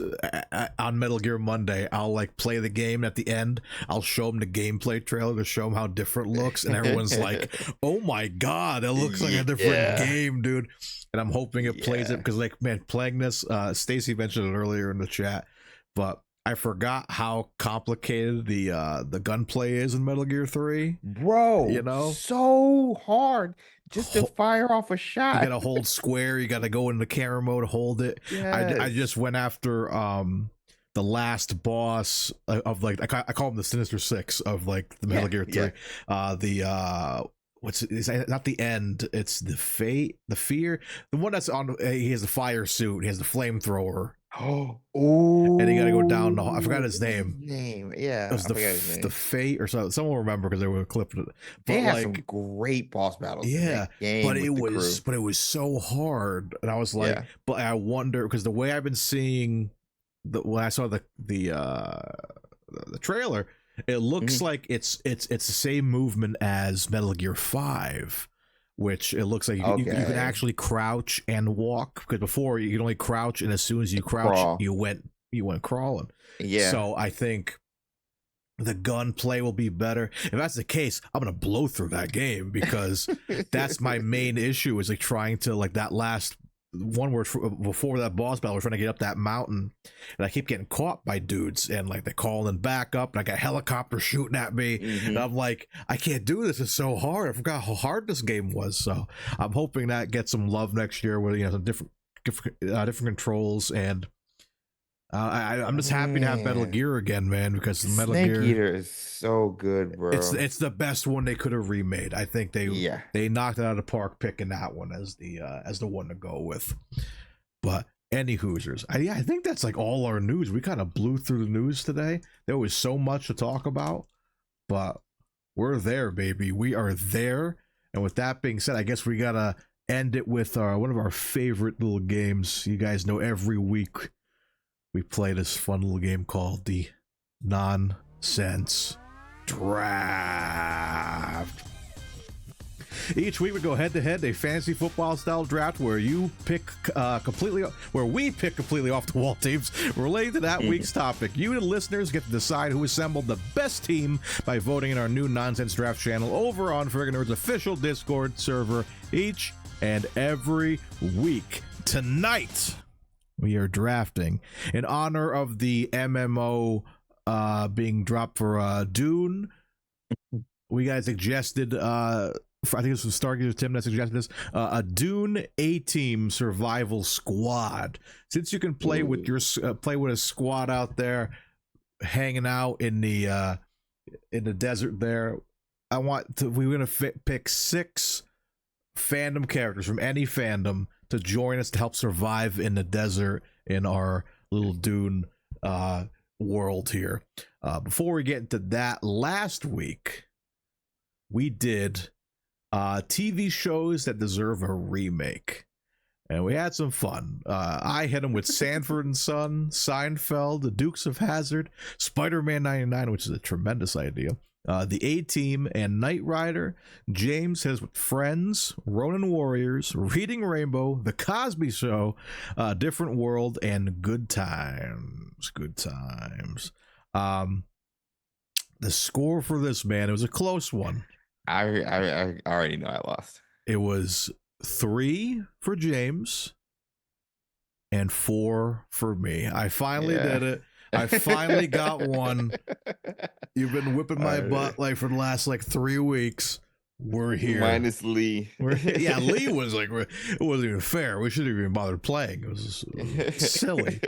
Speaker 1: on Metal Gear Monday, I'll like play the game at the end, I'll show them the gameplay trailer to show them how different it looks, and everyone's like, oh my god, it looks like a different game, dude. And I'm hoping it plays it, because like, man, playing this, Stacy mentioned it earlier in the chat, but I forgot how complicated the gunplay is in Metal Gear 3.
Speaker 2: Bro,
Speaker 1: you know,
Speaker 2: so hard just to fire off a shot.
Speaker 1: You gotta hold square, you gotta go into camera mode, hold it.
Speaker 2: Yes.
Speaker 1: I just went after the last boss of like, I call him the Sinister Six of like the Metal Gear 3. It's not the end, it's the fear, the one that's on, he has the fire suit, he has the flamethrower.
Speaker 2: Oh,
Speaker 1: and you gotta go down I forgot his name.
Speaker 2: Yeah,
Speaker 1: it was the fate or something. Someone will remember because they were clipping it. But
Speaker 2: they had some great boss battles.
Speaker 1: Yeah, but it was so hard, and I was like, but I wonder, because the way I've been seeing when I saw the trailer, it looks like it's the same movement as Metal Gear 5. Which it looks like you can actually crouch and walk, because before you could only crouch, and as soon as you crouch, you went crawling.
Speaker 2: Yeah.
Speaker 1: So I think the gunplay will be better. If that's the case, I'm gonna blow through that game, because that's my main issue, is like trying to, like, that last one where before that boss battle, we're trying to get up that mountain, and I keep getting caught by dudes, and like they're calling back up, and I got helicopters shooting at me, and I'm like, I can't do this, it's so hard. I forgot how hard this game was. So I'm hoping that gets some love next year with, you know, some different controls, and I'm just happy to have Metal Gear again, man, because Metal Gear
Speaker 2: Snake Eater is so good, bro.
Speaker 1: It's the best one they could have remade. I think they knocked it out of the park picking that one as the one to go with. But any Hoosers, I think that's like all our news. We kind of blew through the news today. There was so much to talk about, but we're there, baby. We are there. And with that being said, I guess we gotta end it with one of our favorite little games. You guys know every week we play this fun little game called the Nonsense Draft. Each week we go head to head, a fantasy football style draft where we pick completely off the wall teams related to that week's topic. You, the listeners, get to decide who assembled the best team by voting in our new Nonsense Draft channel over on Friggin Nerds' official Discord server each and every week. Tonight, we are drafting in honor of the MMO being dropped for DUNE. we got suggested. I think this was Stargazer Tim that suggested this. A Dune A-Team survival squad. Since you can play with your play with a squad out there, hanging out in the desert there. We're gonna pick 6 fandom characters from any fandom to join us to help survive in the desert in our little Dune world here. Before we get into that, last week we did TV shows that deserve a remake, and we had some fun. I hit them with Sanford and Son, Seinfeld, The Dukes of Hazzard, Spider-Man 99, which is a tremendous idea, The A-Team, and Knight Rider. James has with Friends, Ronin Warriors, Reading Rainbow, The Cosby Show, Different World, and Good Times. Good Times. The score for this, man, it was a close one.
Speaker 2: I already know I lost.
Speaker 1: It was 3 for James and 4 for me. I finally did it. I finally got one. You've been whipping my butt like for the last 3 weeks. We're here.
Speaker 2: Minus Lee.
Speaker 1: Yeah, Lee was like, it wasn't even fair. We shouldn't even bother playing. It was silly.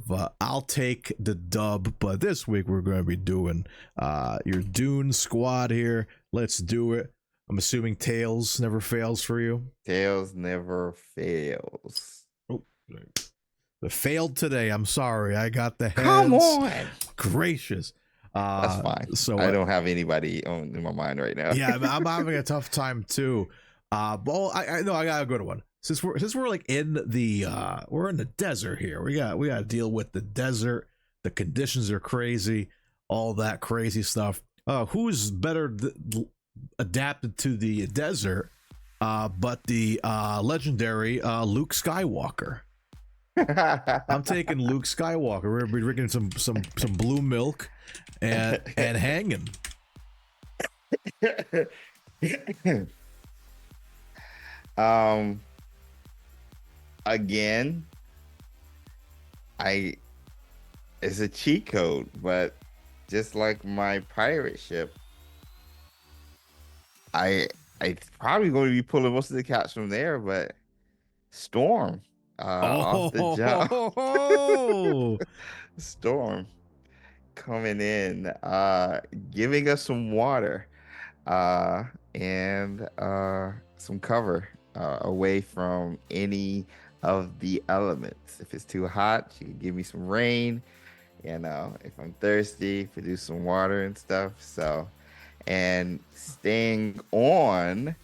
Speaker 1: But I'll take the dub. But this week we're going to be doing your Dune squad here. Let's do it. I'm assuming Tails never fails for you.
Speaker 2: Tails never fails.
Speaker 1: Oh, it failed today. I'm sorry. I got the hands.
Speaker 2: Come on.
Speaker 1: Gracious.
Speaker 2: That's fine. So I don't have anybody in my mind right now.
Speaker 1: Yeah, I'm having a tough time too. But I know I got a good one. Since we're like in the we're in the desert here. We got to deal with the desert. The conditions are crazy. All that crazy stuff. Who's better adapted to the desert but the legendary Luke Skywalker? I'm taking Luke Skywalker. We're gonna be drinking some blue milk and hanging.
Speaker 2: Again, it's a cheat code, but just like my pirate ship, it's probably going to be pulling most of the caps from there, but Storm off the jump. Storm coming in, giving us some water and some cover away from any of the elements. If it's too hot, she can give me some rain. If I'm thirsty, produce some water and stuff. So, and staying on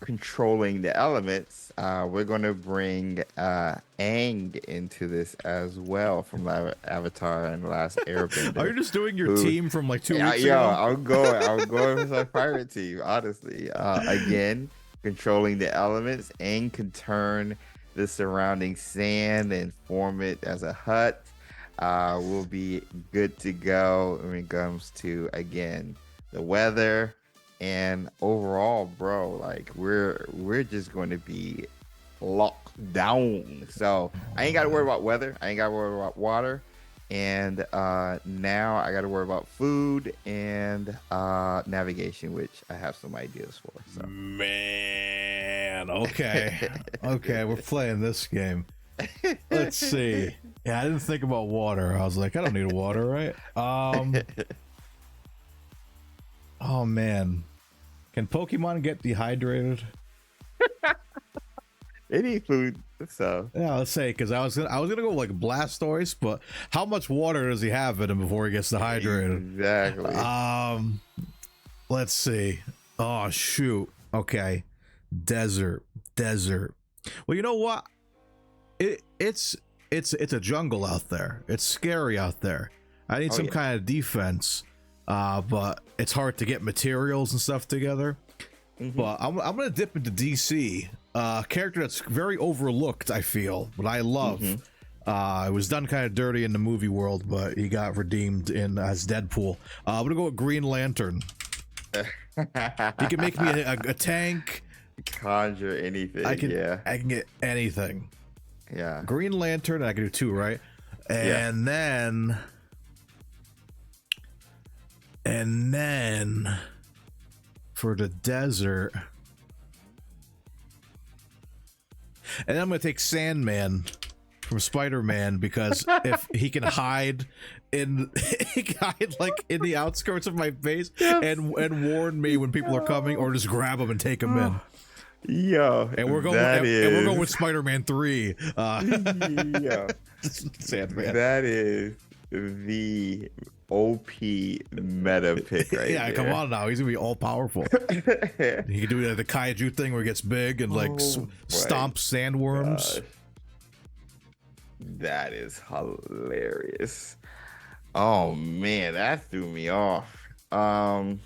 Speaker 2: controlling the elements, we're going to bring Aang into this as well from Avatar and the Last Airbender.
Speaker 1: Are you just doing your team from 2 weeks ago?
Speaker 2: I'm going with my pirate team, honestly. Again, controlling the elements. Aang can turn the surrounding sand and form it as a hut. We'll be good to go when it comes to, again, the weather and overall, bro. Like we're just going to be locked down. So I ain't got to worry about weather. I ain't got to worry about water. And now I got to worry about food and navigation, which I have some ideas for. So.
Speaker 1: Man, okay, we're playing this game. Let's see. Yeah, I didn't think about water. I was like, I don't need water, right? Oh man, can Pokemon get dehydrated?
Speaker 2: They need food, so
Speaker 1: yeah. Let's say because I was gonna go like Blastoise, but how much water does he have in him before he gets dehydrated?
Speaker 2: Exactly.
Speaker 1: Let's see. Oh shoot. Okay, desert. Well, you know what? It's a jungle out there. It's scary out there. I need some kind of defense, but it's hard to get materials and stuff together. Mm-hmm. But I'm gonna dip into DC. Character that's very overlooked, I feel, but I love. Mm-hmm. It was done kind of dirty in the movie world, but he got redeemed as Deadpool. I'm gonna go with Green Lantern. He can make me a tank.
Speaker 2: Conjure anything. I
Speaker 1: can get anything.
Speaker 2: Yeah.
Speaker 1: Green Lantern, I can do 2, right? And then And then for the desert, and then I'm gonna take Sandman from Spider-Man, because if he can hide like in the outskirts of my base, and warn me when people are coming, or just grab him and take him in.
Speaker 2: Yo,
Speaker 1: and we're going with Spider-Man 3.
Speaker 2: Yeah,
Speaker 1: Sandman.
Speaker 2: That is the OP meta pick right
Speaker 1: Yeah,
Speaker 2: there.
Speaker 1: come on now, he's gonna be all powerful. He can do the kaiju thing where he gets big and like stomp sandworms.
Speaker 2: Gosh. That is hilarious. Oh man, that threw me off. I'm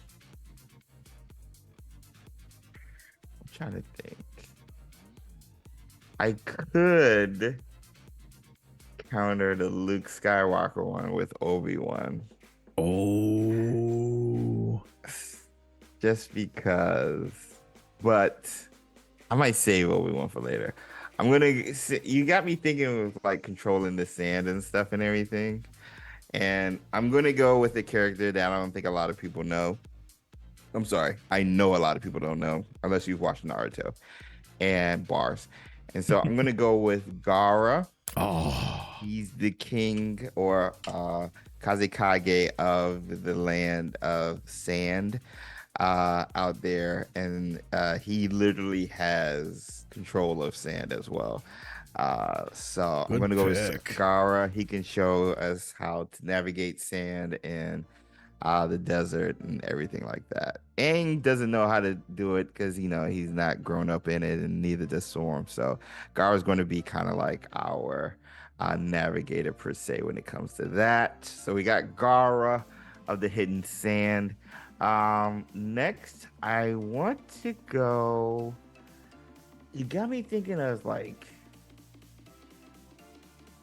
Speaker 2: trying to think. I could counter the Luke Skywalker one with Obi-Wan.
Speaker 1: Oh,
Speaker 2: just because, but I might save Obi-Wan for later. You got me thinking of like controlling the sand and stuff and everything, and I'm gonna go with a character that I don't think a lot of people know. I'm sorry, I know a lot of people don't know unless you've watched Naruto and Bars, and so I'm gonna go with Gaara.
Speaker 1: Oh,
Speaker 2: he's the king or Kazekage of the land of sand out there, and he literally has control of sand as well. So I'm gonna go with Gaara. He can show us how to navigate sand and the desert and everything like that. Aang doesn't know how to do it because he's not grown up in it, and neither does Storm. So Gaara's going to be kind of like our navigator per se when it comes to that. So we got Gaara of the Hidden Sand. Next, I want to go. You got me thinking of like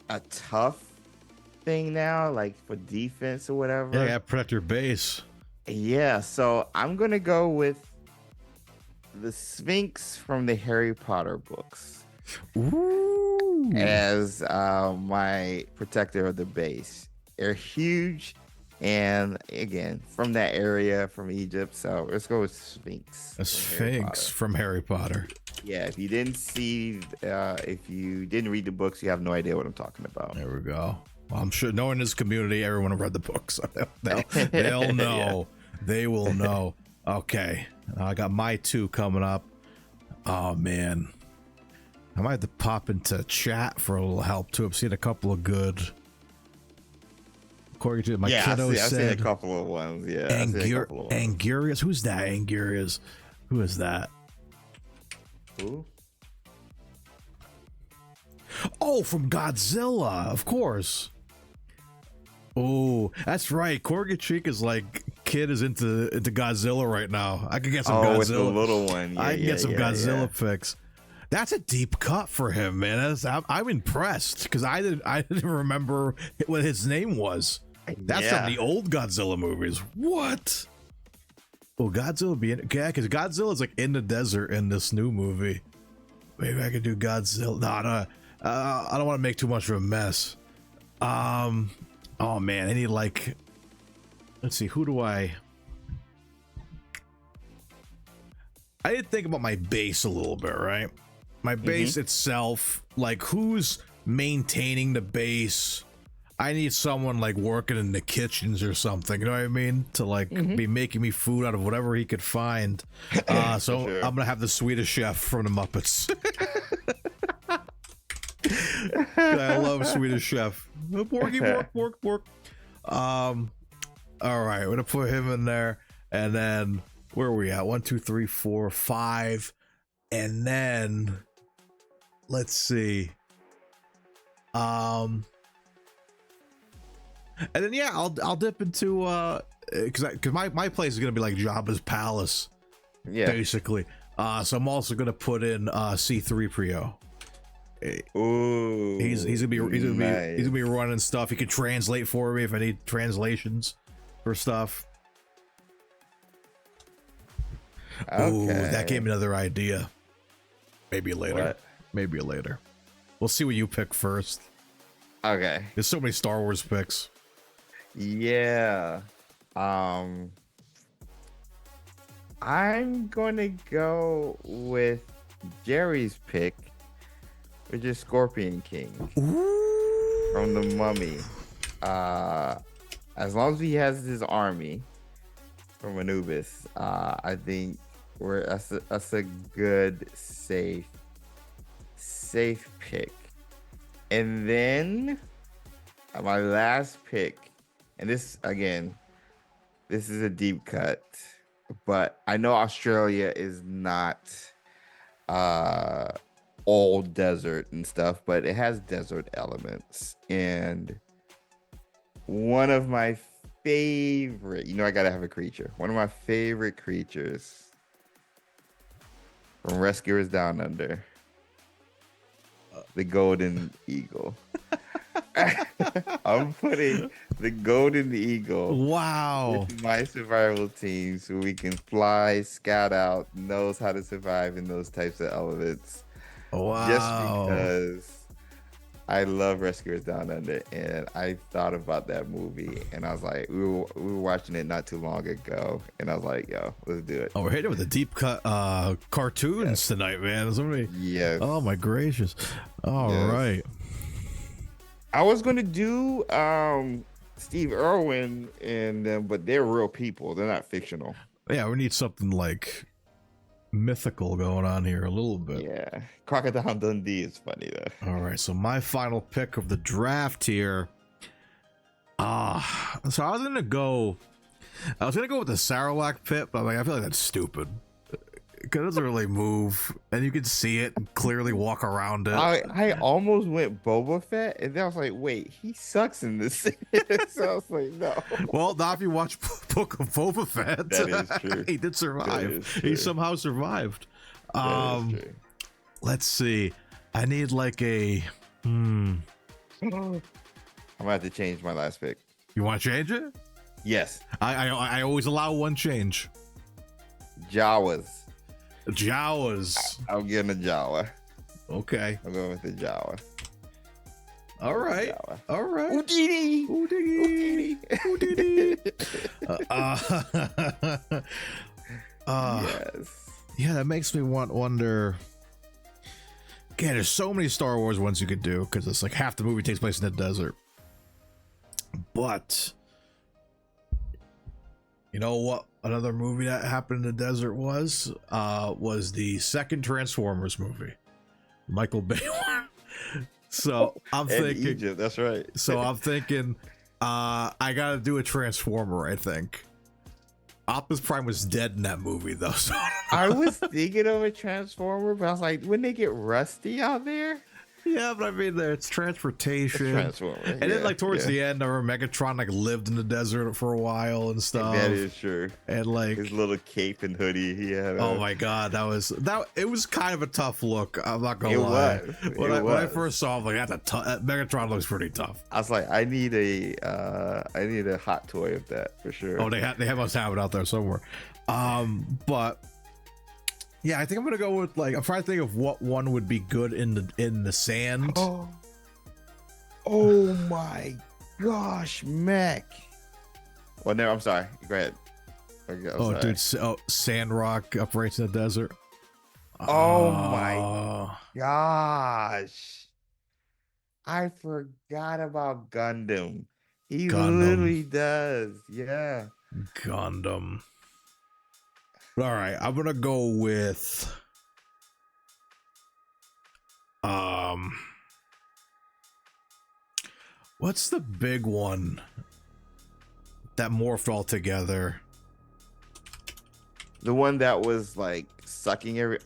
Speaker 2: a tough thing now, like for defense or whatever.
Speaker 1: Yeah, protect your base.
Speaker 2: Yeah, so I'm gonna go with the Sphinx from the Harry Potter books.
Speaker 1: Ooh.
Speaker 2: As my protector of the base. They're huge, and again, from that area, from Egypt. So let's go with Sphinx.
Speaker 1: A Sphinx from Harry Potter.
Speaker 2: Yeah, if you didn't read the books, you have no idea what I'm talking about.
Speaker 1: There we go. Well, I'm sure knowing this community, everyone have read the books. They'll know. Yeah. They will know. Okay, I got my 2 coming up. Oh man, I might have to pop into chat for a little help too. I've seen a couple of good. According to my kiddo
Speaker 2: I've
Speaker 1: said,
Speaker 2: seen a couple of ones. Yeah,
Speaker 1: Angurius. Who's that? Angurius. Who is that?
Speaker 2: Who?
Speaker 1: Oh, from Godzilla, of course. Oh, that's right. Korgachik is like kid is into Godzilla right now. I could get some Godzilla.
Speaker 2: With the little one. Yeah,
Speaker 1: I can get some Godzilla pics. That's a deep cut for him, man. I'm impressed because I didn't remember what his name was. That's from the old Godzilla movies. What? Well, Godzilla because Godzilla's like in the desert in this new movie. Maybe I could do Godzilla. No, I don't want to make too much of a mess. Oh man, I need like, let's see, who do I did think about my base a little bit, right? My base itself, like who's maintaining the base? I need someone like working in the kitchens or something, you know what I mean? To like be making me food out of whatever he could find. So sure. I'm gonna have the Swedish Chef from the Muppets. I love Swedish Chef. Work. All right, we're gonna put him in there, and then where are we at? 1, 2, 3, 4, 5, and then let's see. And then I'll dip into because my place is gonna be like Jabba's palace, basically. So I'm also gonna put in C-3PO.
Speaker 2: Ooh,
Speaker 1: he's gonna be running stuff. He can translate for me if I need translations for stuff. Okay. Ooh, that gave me another idea. Maybe later. We'll see what you pick first.
Speaker 2: Okay.
Speaker 1: There's so many Star Wars picks.
Speaker 2: Yeah. I'm gonna go with Jerry's pick, which is Scorpion King from the Mummy. As long as he has his army from Anubis, I think that's a good safe pick. And then my last pick, and this is a deep cut, but I know Australia is not all desert and stuff, but it has desert elements. And one of my favorite, I gotta have a creature. One of my favorite creatures from Rescuers Down Under, the golden eagle. I'm putting the golden eagle with my survival team so we can fly, scout out, knows how to survive in those types of elements. Just because I love Rescuers Down Under, and I thought about that movie, and I was like, we were watching it not too long ago, and I was like, yo, let's do it.
Speaker 1: Oh, we're hitting with the deep cut cartoons tonight, man.
Speaker 2: Yes.
Speaker 1: Oh my gracious. All right.
Speaker 2: I was gonna do Steve Irwin and them, but they're real people. They're not fictional.
Speaker 1: Yeah, we need something like mythical going on here a little bit.
Speaker 2: Yeah, Crocodile Dundee is funny though.
Speaker 1: All right, so my final pick of the draft here. So I was gonna go with the Sarawak pit, but I feel like that's stupid. It doesn't really move, and you can see it and clearly walk around it.
Speaker 2: I almost went Boba Fett, and then I was like, wait, he sucks in this. So I was like, no.
Speaker 1: Well, not if you watch Book of Boba Fett.
Speaker 2: That is true.
Speaker 1: He did survive. He somehow survived. Let's see. I need like a.
Speaker 2: I'm gonna have to change my last pick.
Speaker 1: You want to change it?
Speaker 2: Yes.
Speaker 1: I always allow one change.
Speaker 2: Jawas. I'm getting a Jawa.
Speaker 1: Okay.
Speaker 2: I'm going with the Jawa.
Speaker 1: All right. All right.
Speaker 2: Houdini. Yes.
Speaker 1: Yeah, that makes me wonder. Again, there's so many Star Wars ones you could do because it's like half the movie takes place in the desert. But you know what? Another movie that happened in the desert was the second Transformers movie, Michael Bay. So I'm thinking
Speaker 2: Egypt, that's right.
Speaker 1: So I'm thinking I gotta do a Transformer. I think Optimus Prime was dead in that movie though. So
Speaker 2: I was thinking of a Transformer, but I was like, wouldn't they get rusty out there?
Speaker 1: Yeah, but I mean, it's transportation. And then, like, towards the end, I remember Megatron, like, lived in the desert for a while and stuff.
Speaker 2: That is true.
Speaker 1: And, like,
Speaker 2: his little cape and hoodie he had.
Speaker 1: Oh, my God. It was kind of a tough look. I'm not going to lie. When I first saw him, like, Megatron looks pretty tough.
Speaker 2: I was like, I need a hot toy of that for sure.
Speaker 1: Oh, they must have it out there somewhere. But. Yeah, I think I'm gonna go with I'm trying to think of what one would be good in the sand.
Speaker 2: Oh my gosh, mech. Well, no, I'm sorry. Go ahead.
Speaker 1: Dude, Sandrock operates in the desert.
Speaker 2: Oh my gosh, I forgot about Gundam. He literally does. Yeah,
Speaker 1: Gundam. All right, I'm gonna go with what's the big one that morphed all together?
Speaker 2: The one that was like sucking this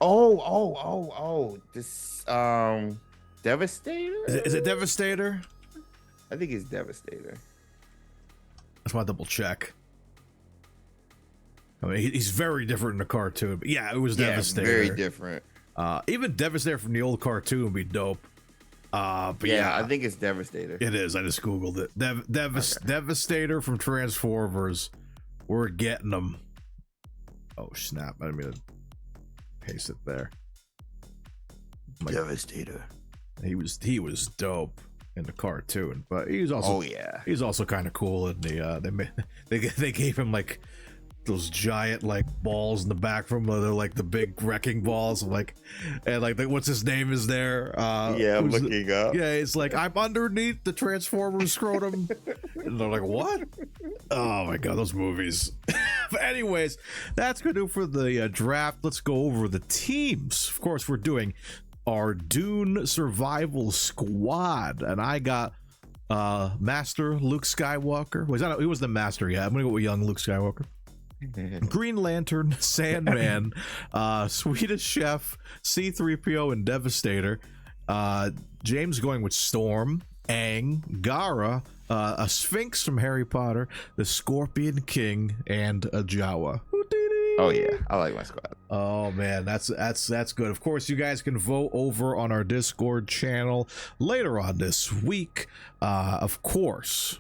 Speaker 2: Devastator?
Speaker 1: Is it Devastator?
Speaker 2: I think it's Devastator.
Speaker 1: That's my double check. I mean, he's very different in the cartoon, but yeah, it was Devastator.
Speaker 2: Very different.
Speaker 1: Even Devastator from the old cartoon would be dope. But yeah,
Speaker 2: I think it's Devastator.
Speaker 1: It is. I just googled it. Devastator from Transformers. We're getting them. Oh snap! I didn't mean to paste it there.
Speaker 2: Devastator.
Speaker 1: He was dope. in the cartoon, but he's also he's also kind of cool. And they gave him like those giant like balls in the back from they're like the big wrecking balls, like, and like what's his name is there?
Speaker 2: I'm looking up.
Speaker 1: Yeah, it's like I'm underneath the Transformers scrotum, and they're like, what? Oh my god, those movies. But anyways, that's gonna do for the draft. Let's go over the teams. Of course, we're doing our Dune Survival Squad, and I got Master Luke Skywalker. He was the Master. Yeah, I'm gonna go with young Luke Skywalker. Green Lantern, Sandman, Swedish Chef, C-3PO, and Devastator. James going with Storm, Aang, Gara, a Sphinx from Harry Potter, the Scorpion King, and a Jawa.
Speaker 2: Oh yeah, I like my squad.
Speaker 1: Oh man, that's good. Of course, you guys can vote over on our Discord channel later on this week. Of course,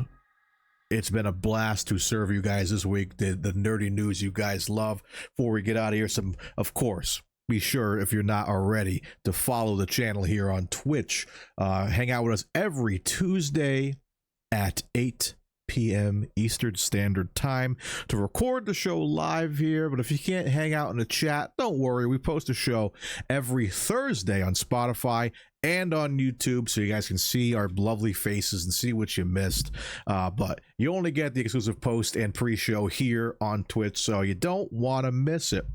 Speaker 1: it's been a blast to serve you guys this week. The nerdy news you guys love. Before we get out of here, of course, be sure, if you're not already, to follow the channel here on Twitch. Hang out with us every Tuesday at 8 p.m. Eastern Standard Time to record the show live here. But if you can't hang out in the chat, don't worry. We post a show every Thursday on Spotify and on YouTube, so you guys can see our lovely faces and see what you missed. But you only get the exclusive post and pre-show here on Twitch, so you don't want to miss it.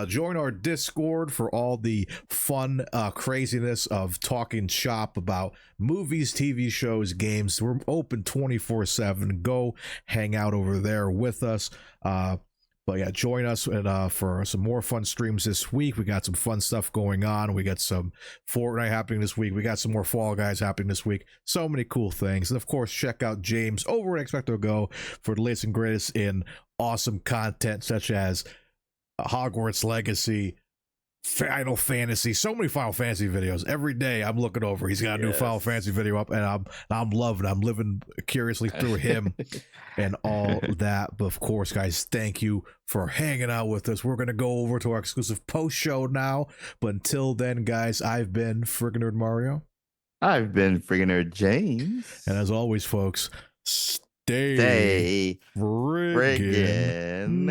Speaker 1: Join our Discord for all the fun craziness of talking shop about movies, TV shows, games. We're open 24/7. Go hang out over there with us. But yeah, join us and for some more fun streams this week. We got some fun stuff going on. We got some Fortnite happening this week. We got some more Fall Guys happening this week. So many cool things. And of course, check out James over at Expecto Go for the latest and greatest in awesome content such as Hogwarts Legacy, Final Fantasy, so many Final Fantasy videos. Every day I'm looking over, he's got a new Final Fantasy video up, and I'm loving it. I'm living curiously through him and all that. But of course, guys, thank you for hanging out with us. We're gonna go over to our exclusive post show now, but until then, guys, I've been Friggin Nerd Mario.
Speaker 2: I've been Friggin Nerd James,
Speaker 1: and as always, folks, stay friggin